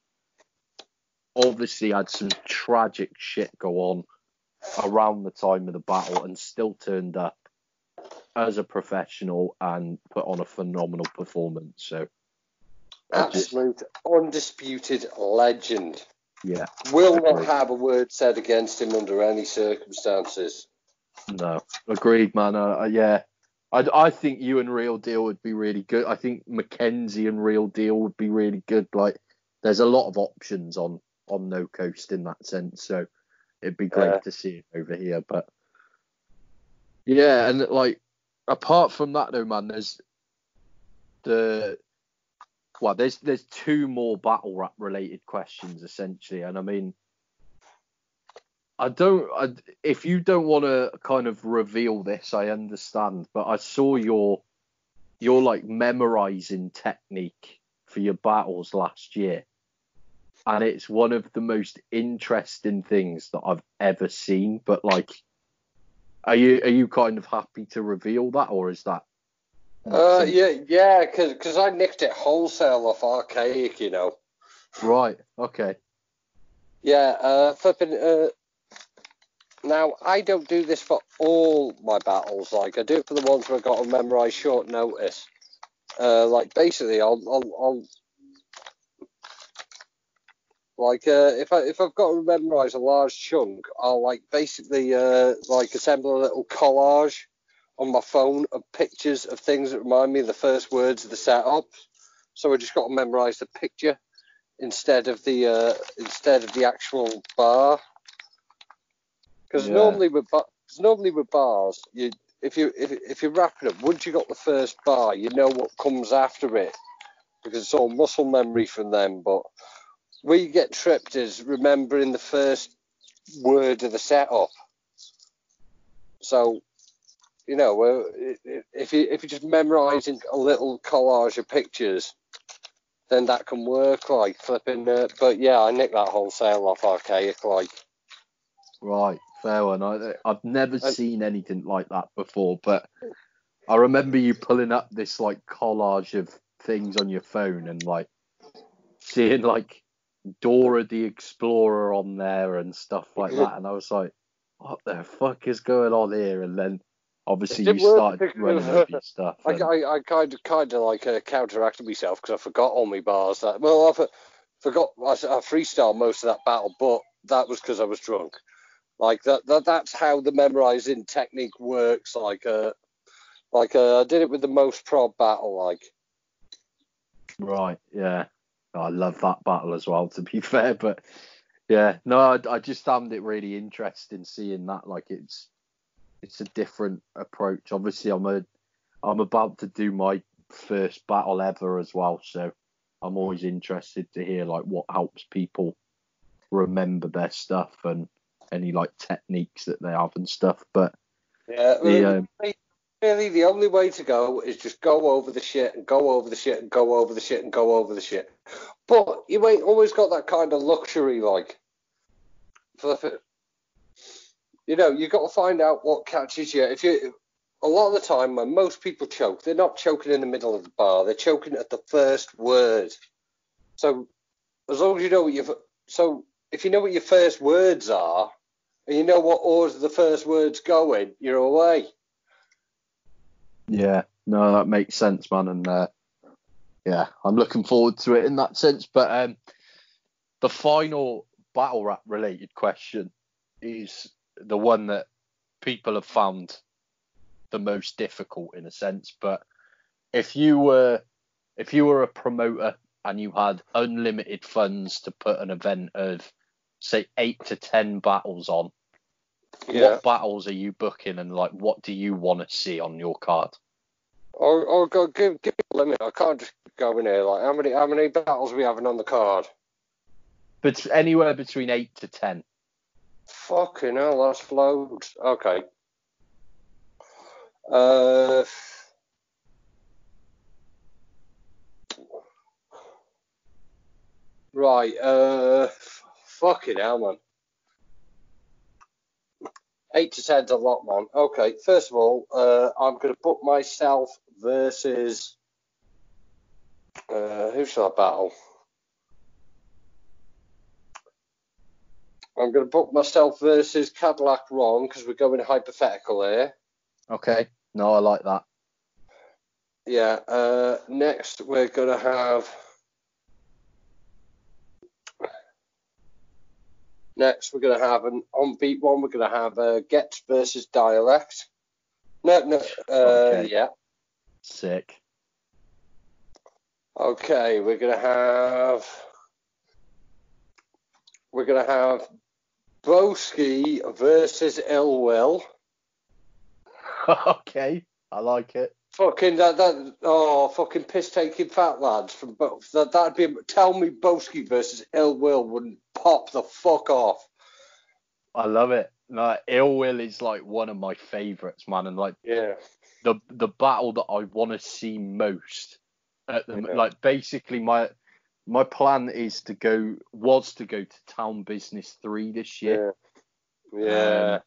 Obviously had some tragic shit go on around the time of the battle, and still turned up as a professional and put on a phenomenal performance. So absolute undisputed legend. Yeah. Will not have a word said against him under any circumstances. No, agreed, man. Yeah, I think you and Real Deal would be really good. I think Mackenzie and Real Deal would be really good. Like, there's a lot of options on on No Coast in that sense. So it'd be great to see it over here. But yeah, and like apart from that though, man, there's two more battle rap related questions essentially, and I mean, if you don't want to kind of reveal this, I understand, but I saw your like memorizing technique for your battles last year, and it's one of the most interesting things that I've ever seen. But like, are you kind of happy to reveal that, or is that? Yeah, because I nicked it wholesale off Archaic, you know. Right. Okay. Yeah. Flipping. Now I don't do this for all my battles. Like I do it for the ones where I got to memorize short notice. Like basically, I'll like if I've got to memorize a large chunk, I'll like basically like assemble a little collage on my phone of pictures of things that remind me of the first words of the setup. So I just got to memorize the picture instead of the actual bar. Because normally with bars, if you're wrapping up, once you got the first bar, you know what comes after it because it's all muscle memory from them. But where you get tripped is remembering the first word of the setup. So, you know, if you're just memorising a little collage of pictures, then that can work like flipping. But yeah, I nicked that wholesale off Archaic, like. Right, fair one. I've never seen anything like that before, but I remember you pulling up this like collage of things on your phone and like seeing like Dora the Explorer on there and stuff like that, and I was like, what the fuck is going on here? And then obviously you started running over your stuff. And... I kind of like counteracted myself because I forgot all my bars. I forgot I freestyled most of that battle, but that was because I was drunk. Like that's how the memorizing technique works. Like I did it with the most prob battle. Like, right, yeah, I love that battle as well. To be fair, but yeah, no, I just found it really interesting seeing that. Like, it's a different approach. Obviously, I'm about to do my first battle ever as well, so I'm always interested to hear like what helps people remember their stuff and any like techniques that they have and stuff. But yeah, really the only way to go is just go over the shit and go over the shit and go over the shit and go over the shit. But you ain't always got that kind of luxury, like. You know, you got to find out what catches you. A lot of the time when most people choke, they're not choking in the middle of the bar. They're choking at the first word. So as long as you know if you know what your first words are, and you know what order the first words go in, you're away. Yeah, no, that makes sense, man. And yeah, I'm looking forward to it in that sense. But the final battle rap related question is the one that people have found the most difficult in a sense. But if you were a promoter and you had unlimited funds to put an event of say 8 to 10 battles on, what battles are you booking and like what do you want to see on your card? Or go give me a limit. I can't just go in here like how many battles are we having on the card? But anywhere between 8 to 10. Fucking hell, that's loads. Okay. Right. Fucking hell, man. 8 to 10's a lot, man. Okay, first of all, I'm going to book myself versus... who shall I battle? I'm going to book myself versus Cadillac Ron because we're going hypothetical here. Okay, no, I like that. Yeah, next we're going to have... Next, we're going to have an on-beat one. We're going to have Gets versus Dialect. No, Okay. yeah. Sick. Okay, we're going to have... we're going to have Boski versus Ill Will. Okay, I like it. Fucking fucking piss taking fat lads from both. That'd be. Tell me Boski versus Ill Will wouldn't pop the fuck off. I love it. No, Ill Will is like one of my favourites, man, and like the battle that I want to see most at the like basically my plan is to go to Town Business 3 this year. Yeah.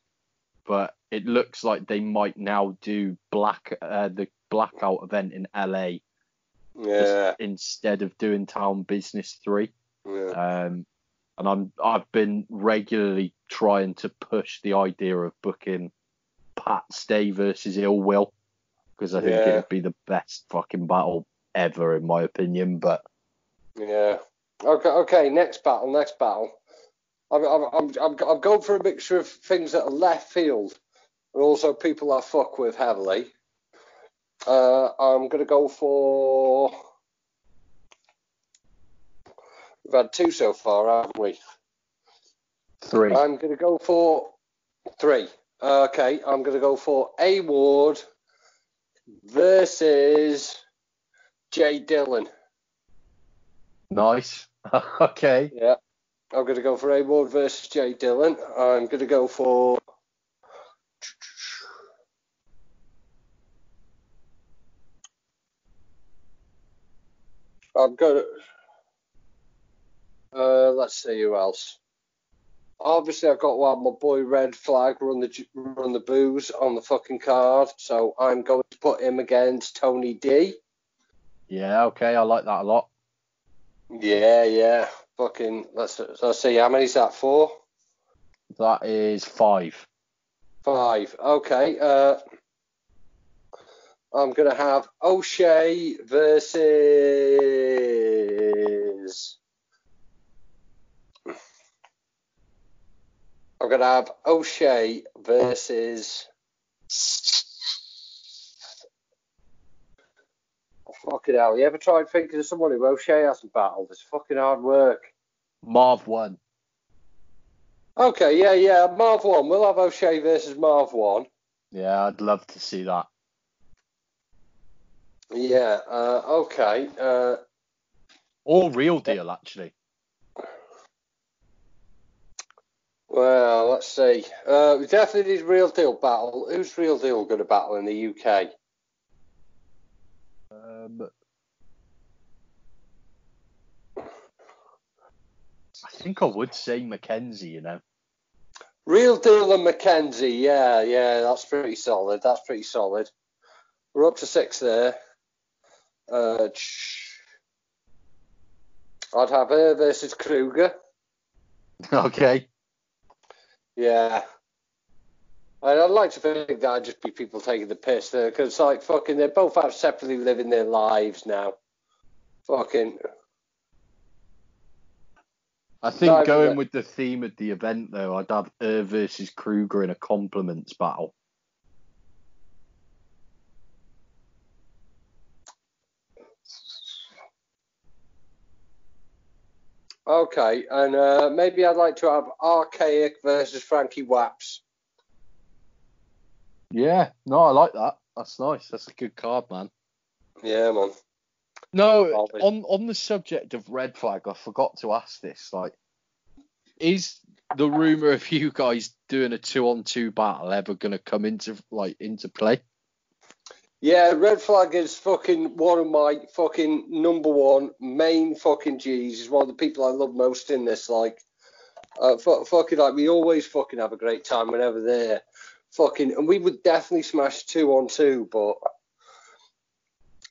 But it looks like they might now do the Blackout event in LA. Yeah. Instead of doing Town Business 3. Yeah. And I've been regularly trying to push the idea of booking Pat Stay versus Ill Will, because I think it would be the best fucking battle ever, in my opinion. But yeah, okay. Next battle. I'm going for a mixture of things that are left field, and also people I fuck with heavily. I'm gonna go for. We've had 2 so far, haven't we? 3. I'm going to go for 3. Okay, I'm going to go for A Ward versus Jay Dillon. Nice. Okay. Yeah, I'm going to go for A Ward versus Jay Dillon. I'm going to go for. I'm going to. Let's see who else. Obviously, I've got to have my boy Red Flag run the booze on the fucking card, so I'm going to put him against Tony D. Yeah, okay, I like that a lot. Yeah. Fucking, let's see, how many's that for? That is 5. 5. Okay. I'm gonna have O'Shea versus. I'm going to have O'Shea versus. Fucking hell. You ever tried thinking of someone who O'Shea hasn't battled? It's fucking hard work. Marv 1. Okay, yeah. Marv 1. We'll have O'Shea versus Marv 1. Yeah, I'd love to see that. Yeah, okay. Or Real Deal, actually. Well, let's see. We definitely need Real Deal battle. Who's Real Deal going to battle in the UK? I think I would say Mackenzie, you know. Real Deal and Mackenzie, yeah, that's pretty solid. We're up to 6 there. I'd have her versus Kruger. Okay. Yeah. And I'd like to think that'd just be people taking the piss there, because like fucking they're both out separately living their lives now. Fucking. I think going with the theme of the event, though, I'd have her versus Kruger in a compliments battle. Okay, and maybe I'd like to have Archaic versus Frankie Waps. Yeah, no, I like that. That's nice. That's a good card, man. Yeah, man. No, on the subject of Red Flag, I forgot to ask this. Like, is the rumor of you guys doing a 2-on-2 battle ever going to come into play? Yeah, Red Flag is fucking one of my fucking number one main fucking G's. He's one of the people I love most in this. Like, fucking like we always fucking have a great time whenever they're fucking, and we would definitely smash 2-on-2, but.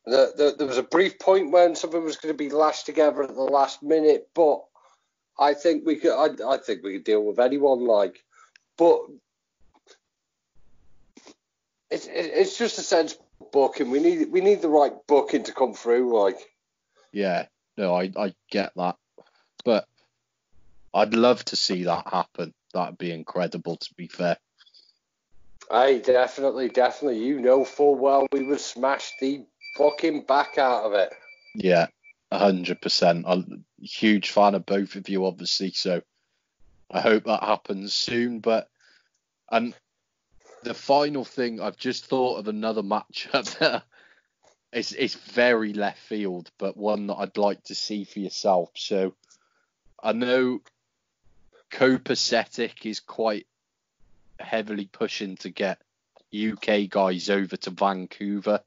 There was a brief point when something was going to be lashed together at the last minute, but I think we could. I think we could deal with anyone. Like, but it's just a sense of booking. We need the right booking to come through. Like, yeah, no, I get that, but I'd love to see that happen. That'd be incredible. To be fair. Aye, definitely. You know full well we would smash the fucking back out of it. Yeah, 100%. I'm a huge fan of both of you, obviously. So I hope that happens soon. And the final thing, I've just thought of another matchup that it's very left field, but one that I'd like to see for yourself. So I know Copacetic is quite heavily pushing to get UK guys over to Vancouver.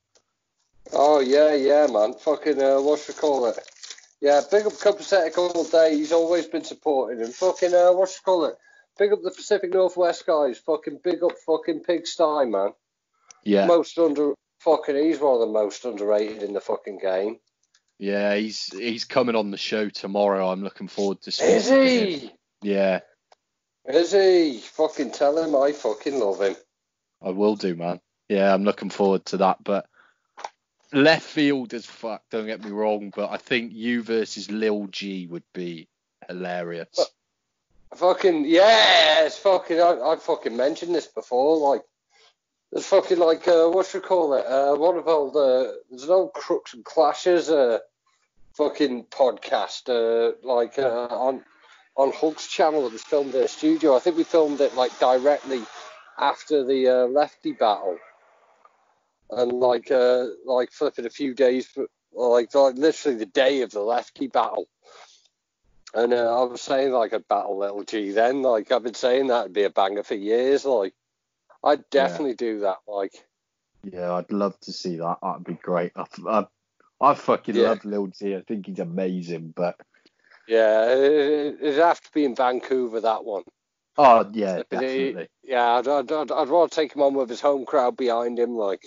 Oh, yeah, man. Fucking, whatchamacallit? Yeah, big up Copacetic all day. He's always been supporting him. Fucking, whatchamacallit? Big up the Pacific Northwest guys. Fucking big up fucking Pigsty, man. Yeah. He's one of the most underrated in the fucking game. Yeah, he's coming on the show tomorrow. I'm looking forward to speaking Is to he? him. Yeah. Is he? Fucking tell him I fucking love him. I will do, man. Yeah, I'm looking forward to that. But left field as fuck, don't get me wrong, but I think you versus Lil G would be hilarious. Fucking, yes, fucking, I fucking mentioned this before, like, there's fucking, like, one of all there's an old Crooks and Clashes, fucking podcast, on Hulk's channel that was filmed in a studio. I think we filmed it, like, directly after the Lefty battle. And, like flipping a few days, like literally the day of the Lefty battle. And I was saying, like, I'd battle Little G then. Like, I've been saying that would be a banger for years. Like, I'd definitely do that. Like, yeah, I'd love to see that. That'd be great. I fucking love Lil G. I think he's amazing. But yeah, it'd have to be in Vancouver, that one. Oh yeah, definitely. I'd want to take him on with his home crowd behind him. Like,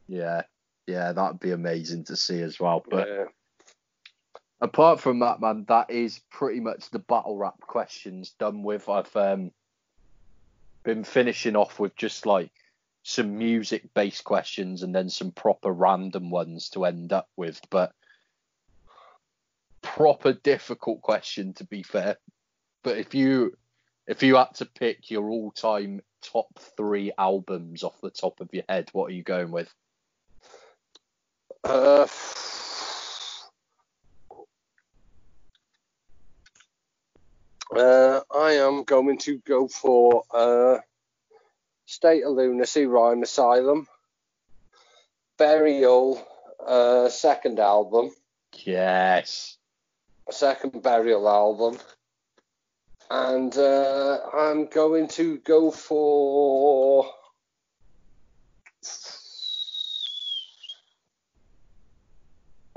yeah, that'd be amazing to see as well. But yeah. Apart from that, man, that is pretty much the battle rap questions done with. I've been finishing off with just like some music-based questions and then some proper random ones to end up with. But proper difficult question, to be fair. But if you had to pick your all-time top 3 albums off the top of your head, what are you going with? I am going to go for State of Lunacy, Rhyme Asylum, Burial, second album. Yes. Second Burial album. And I'm going to go for...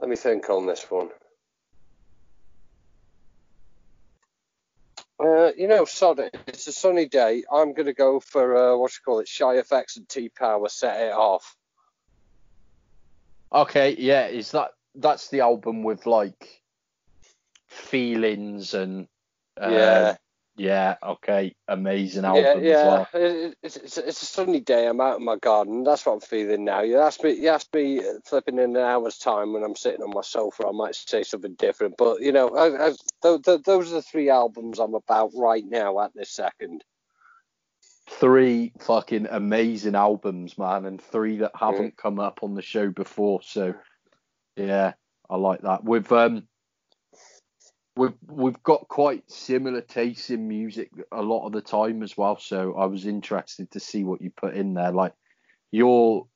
Let me think on this one. Sod it. It's a sunny day. I'm going to go for, Shy FX and T-Power, Set It Off. Okay, yeah, that's the album with, like, feelings and... Yeah, okay, amazing album as well. It's a sunny day. I'm out in my garden. That's what I'm feeling now. You ask me flipping in an hour's time when I'm sitting on my sofa, I might say something different. But those are the 3 albums I'm about right now at this second. 3 fucking amazing albums, man, and 3 that haven't come up on the show before. So yeah, I like that. We've got quite similar tastes in music a lot of the time as well, so I was interested to see what you put in there. Like, you're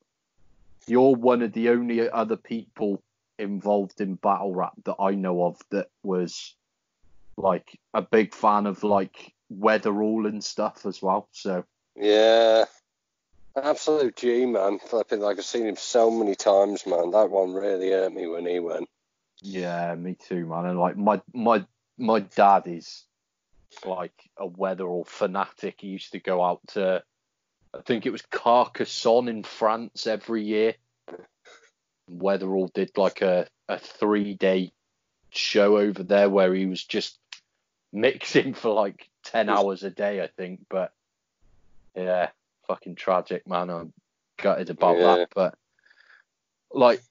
one of the only other people involved in battle rap that I know of that was like a big fan of like Weatherall and stuff as well. So yeah, absolute G, man. Flipping, like, I've seen him so many times, man. That one really hurt me when he went. Yeah, me too, man. And like my dad is like a Weatherall fanatic. He used to go out to, I think it was Carcassonne in France every year. Weatherall did like a 3-day show over there where he was just mixing for like 10 hours a day, I think. But yeah, fucking tragic, man. I'm gutted about that. But like,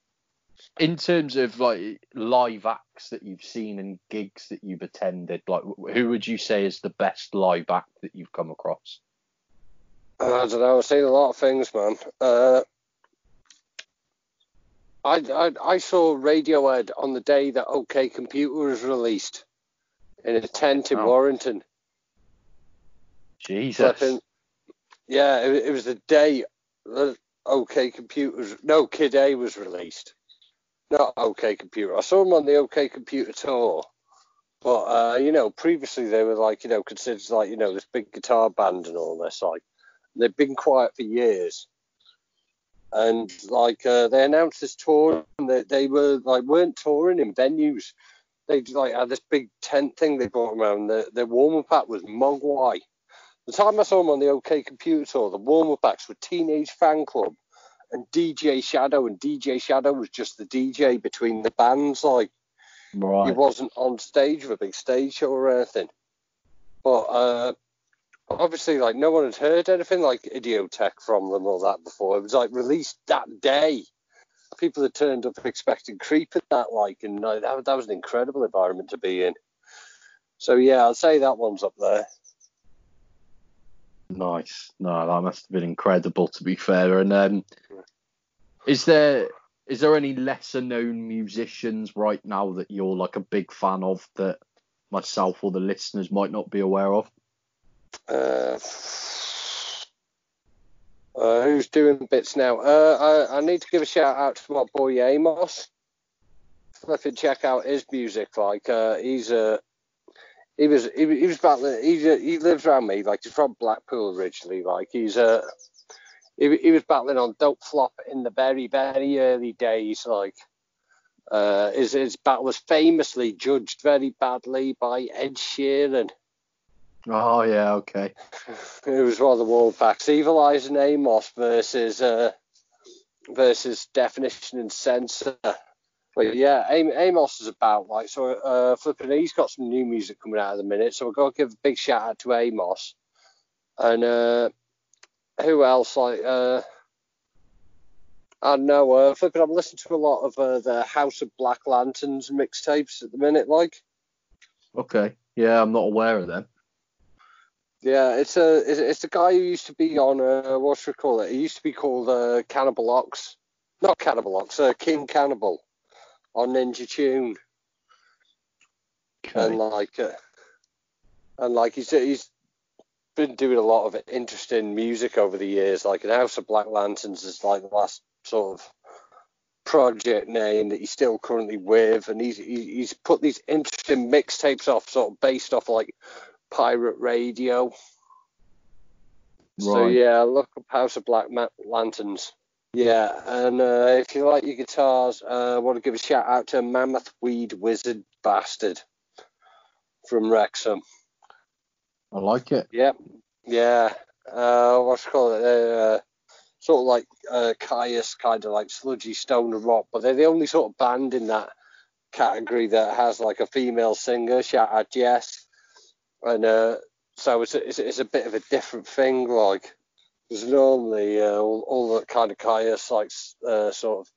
in terms of like live acts that you've seen and gigs that you've attended, like, who would you say is the best live act that you've come across? I don't know. I've seen a lot of things, man. I saw Radiohead on the day that OK Computer was released in a tent in Warrington. Jesus. Flipping, yeah, it was the day that OK Computers, no, Kid A was released. Not OK Computer. I saw them on the OK Computer tour. But, previously they were like, considered like, this big guitar band and all this. Like, they've been quiet for years. And, like, they announced this tour and they were, like, weren't touring in venues. They, like, had this big tent thing they brought around. Their warm-up act was Mogwai. The time I saw them on the OK Computer tour, the warm-up acts were Teenage Fan Club and DJ Shadow. And DJ Shadow was just the DJ between the bands, like. Right. He wasn't on stage with a big stage show or anything. But obviously, like, no one had heard anything like Idiotech from them or that before. It was, like, released that day. People had turned up expecting Creep at that, like, and that was an incredible environment to be in. So, yeah, I'd say that one's up there. Nice. No, that must have been incredible, to be fair. And is there any lesser known musicians right now that you're like a big fan of that myself or the listeners might not be aware of? Who's doing bits now? I need to give a shout out to my boy Amos. If you check out his music, like he was battling. He lives around me, like he's from Blackpool originally. Like he was battling on Dope Flop in the very, very early days. Like, his battle was famously judged very badly by Ed Sheeran. Oh, yeah, okay. It was one of the wall packs. Evil Eyes and Amos versus Definition and Censor. But yeah, Amos is about, like, so flipping, he's got some new music coming out at the minute, so we've got to give a big shout out to Amos. And, who else? Like, I don't know. Flipping, I'm listening to a lot of the House of Black Lanterns mixtapes at the minute. Like, okay, yeah, I'm not aware of them. Yeah, it's the guy who used to be on what's it called? It used to be called Cannibal Ox, not Cannibal Ox, King Cannibal on Ninja Tune, Okay. and like he's been doing a lot of interesting music over the years. Like, in House of Black Lanterns is like the last sort of project name that he's still currently with, and he's put these interesting mixtapes off, sort of based off like pirate radio. Right. So yeah, look up House of Black Lanterns. Yeah, and if you like your guitars, I want to give a shout out to Mammoth Weed Wizard Bastard from Wrexham. I like it. Yep. Yeah. What's it called? Sort of like Caius, kind of like sludgy stoner rock, but they're the only sort of band in that category that has like a female singer. Shout out Jess. And so it's a bit of a different thing, like, because normally all that kind of Caius, like sort of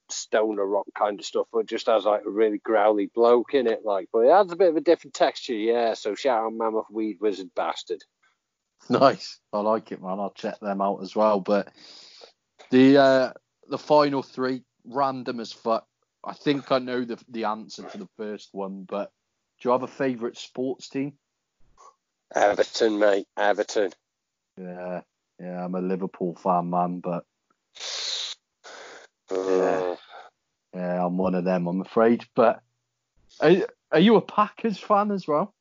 stoner rock kind of stuff, but just has like a really growly bloke in it, like, but it adds a bit of a different texture, yeah. So shout out Mammoth Weed Wizard Bastard. Nice, I like it, man. I'll check them out as well. But the final three, random as fuck. I think I know the answer to the first one, but do you have a favourite sports team? Everton, mate. Everton. Yeah, I'm a Liverpool fan, man, but yeah, I'm one of them, I'm afraid. But are you a Packers fan as well?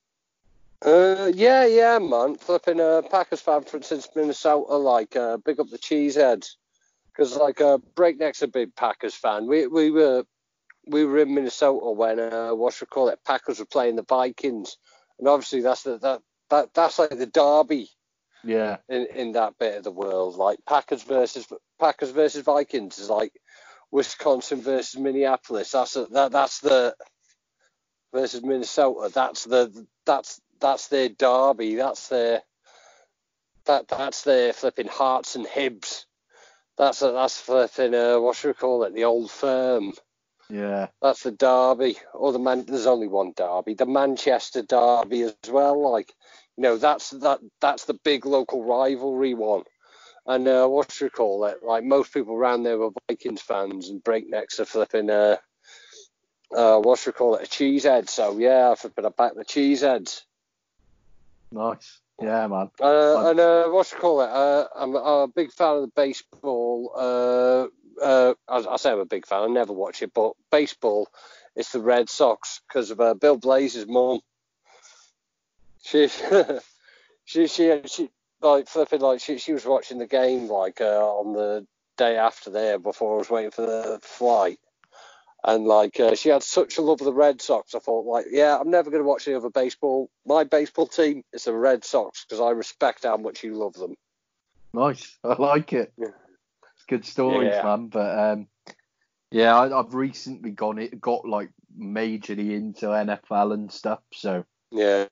Yeah, man. Flipping Packers fan since Minnesota. Like, big up the Cheeseheads, because like Breakneck's a big Packers fan. We were in Minnesota when Packers were playing the Vikings, and obviously that's like the derby. Yeah. In that bit of the world, like Packers versus Vikings is like Wisconsin versus Minneapolis. That's the versus Minnesota. That's their derby. That's their flipping Hearts and Hibs. That's flipping the Old Firm. Yeah. That's the derby. Or there's only one derby, the Manchester derby as well. Like, that's the big local rivalry one. And like most people around there were Vikings fans, and Breaknecks are flipping a Cheesehead. So yeah, I back the Cheeseheads. Nice. Yeah, man. And what's it call it? I'm a big fan of the baseball. I say I'm a big fan. I never watch it, but baseball, it's the Red Sox because of Bill Blaze's mum. She, she like flipping like she was watching the game like on the day after there before I was waiting for the flight. And like she had such a love of the Red Sox, I thought like, yeah, I'm never going to watch any other baseball. My baseball team is the Red Sox because I respect how much you love them. Nice, I like it. Yeah. Good stories, man. But yeah, I've recently got like majorly into NFL and stuff. So Yeah,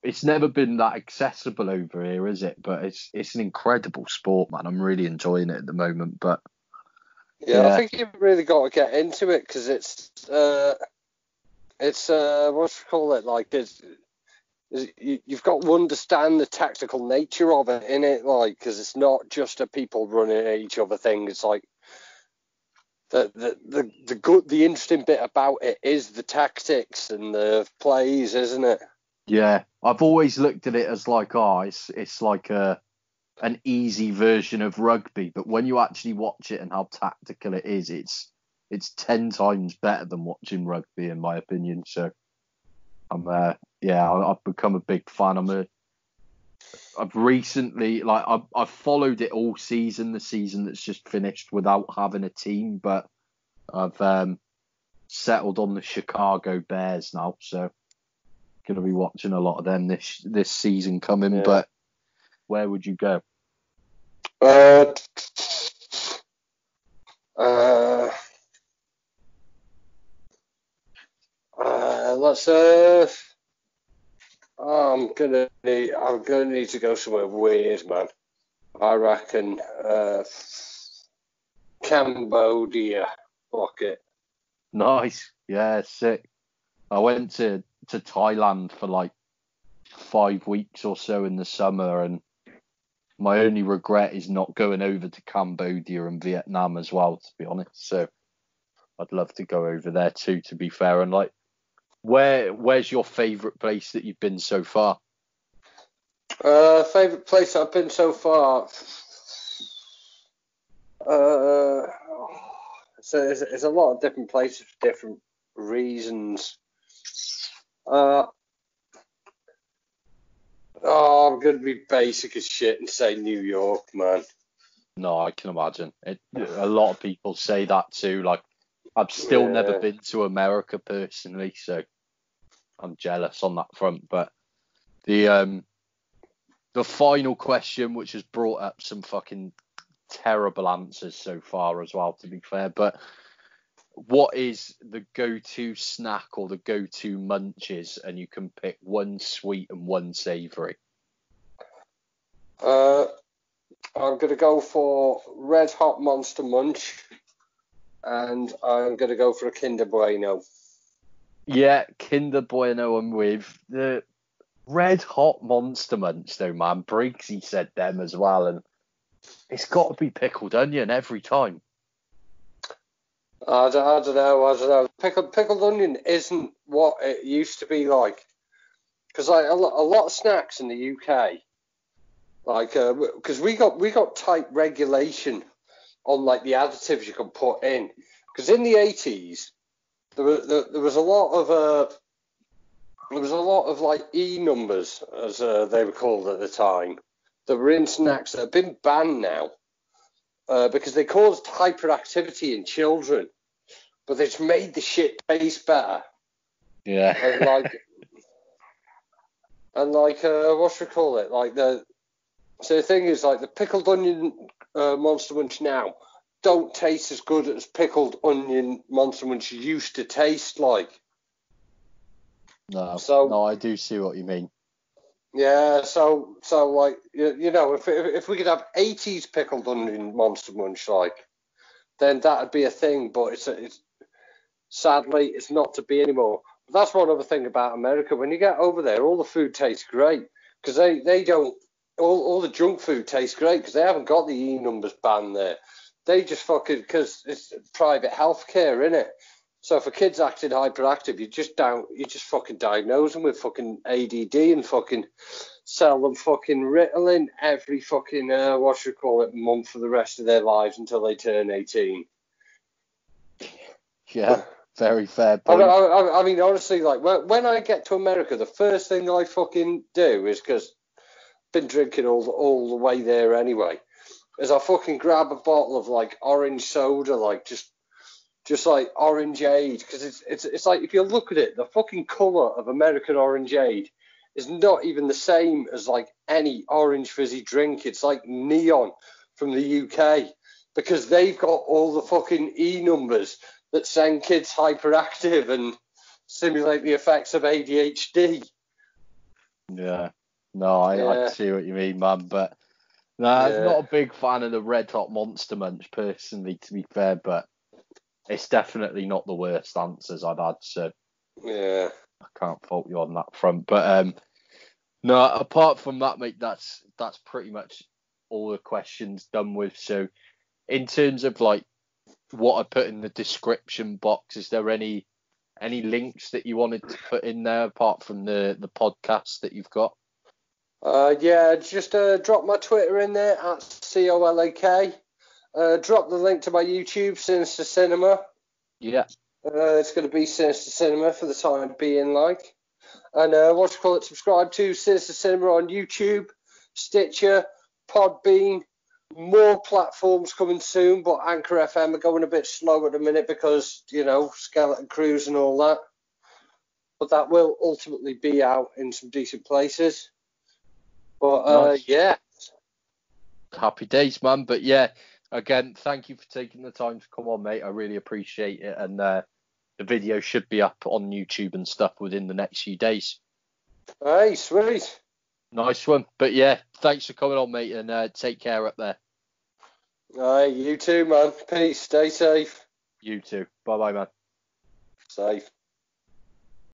it's never been that accessible over here, is it? But it's an incredible sport, man. I'm really enjoying it at the moment. But I think you've really got to get into it because it's what's it call it like you've got to understand the tactical nature of it in it, like because it's not just a people running at each other thing. It's like the interesting bit about it is the tactics and the plays, isn't it? yeah, I've always looked at it as like, it's like an easy version of rugby, but when you actually watch it and how tactical it is, it's 10 times better than watching rugby, in my opinion. So I've become a big fan. I've recently I've followed it all season, the season that's just finished without having a team, but I've settled on the Chicago Bears now, so gonna be watching a lot of them this season coming. Yeah. But where would you go? Let's I'm gonna need to go somewhere weird, man. I reckon Cambodia. Fuck it. Nice. Yeah, sick. I went to Thailand for like 5 weeks or so in the summer, and my only regret is not going over to Cambodia and Vietnam as well, to be honest. So I'd love to go over there too, to be fair. And like, where's your favourite place that you've been so far? Favourite place I've been so far? So there's a lot of different places for different reasons. I'm going to be basic as shit and say New York, man. No, I can imagine. A lot of people say that too. Like, I've still never been to America personally, so I'm jealous on that front. But the final question, which has brought up some fucking terrible answers so far as well, to be fair, but what is the go-to snack or the go-to munches, and you can pick one sweet and one savoury? I'm going to go for Red Hot Monster Munch, and I'm going to go for a Kinder Bueno. Yeah, Kinder Bueno I'm with. The Red Hot Monster Munch, though, man, Briggsy said them as well, and it's got to be pickled onion every time. I don't know. Pickled onion isn't what it used to be like. Because like a lot of snacks in the UK, like because we got tight regulation on like the additives you can put in. Because in the 80s, there was a lot of like E numbers, as they were called at the time, that were in snacks that have been banned now. Because they caused hyperactivity in children, but they just made the shit taste better. Yeah. And what should we call it? So the thing is, like the pickled onion Monster Munch now don't taste as good as pickled onion Monster Munch used to taste like. No, I do see what you mean. Yeah, so like you know, if we could have 80s pickled onion Monster Munch, like, then that'd be a thing. But it's sadly it's not to be anymore. But that's one other thing about America. When you get over there, all the food tastes great because they don't. All the junk food tastes great because they haven't got the E numbers banned there. They just fucking because it's private healthcare, innit? So for kids acting hyperactive, you just fucking diagnose them with fucking ADD and fucking sell them fucking Ritalin every fucking month for the rest of their lives until they turn 18. Yeah, very fair I, point. I mean, honestly, like when I get to America, the first thing I fucking do is, because I've been drinking all the way there anyway, is I fucking grab a bottle of like orange soda, like just like orangeade, because it's like, if you look at it, the fucking colour of American orangeade is not even the same as like any orange fizzy drink. It's like neon from the UK, because they've got all the fucking E numbers that send kids hyperactive and simulate the effects of ADHD. Yeah. No, I see what you mean, man. But no, I'm not a big fan of the Red Hot Monster Munch personally, to be fair, but it's definitely not the worst answers I'd had, so Yeah. I can't fault you on that front. But no, apart from that, mate, that's pretty much all the questions done with. So in terms of like what I put in the description box, is there any links that you wanted to put in there apart from the podcast that you've got? Just drop my Twitter in there at COLAK. Drop the link to my YouTube, Sinister Cinema. Yeah. It's going to be Sinister Cinema for the time being, like. And subscribe to Sinister Cinema on YouTube, Stitcher, Podbean. More platforms coming soon, but Anchor FM are going a bit slow at the minute because, Skeleton Cruise and all that. But that will ultimately be out in some decent places. But, Nice. yeah. Happy days, man. But yeah, again, thank you for taking the time to come on, mate. I really appreciate it. And the video should be up on YouTube and stuff within the next few days. Hey, sweet. Nice one. But yeah, thanks for coming on, mate, and take care up there. Hey, you too, man. Peace. Stay safe. You too. Bye-bye, man. Safe.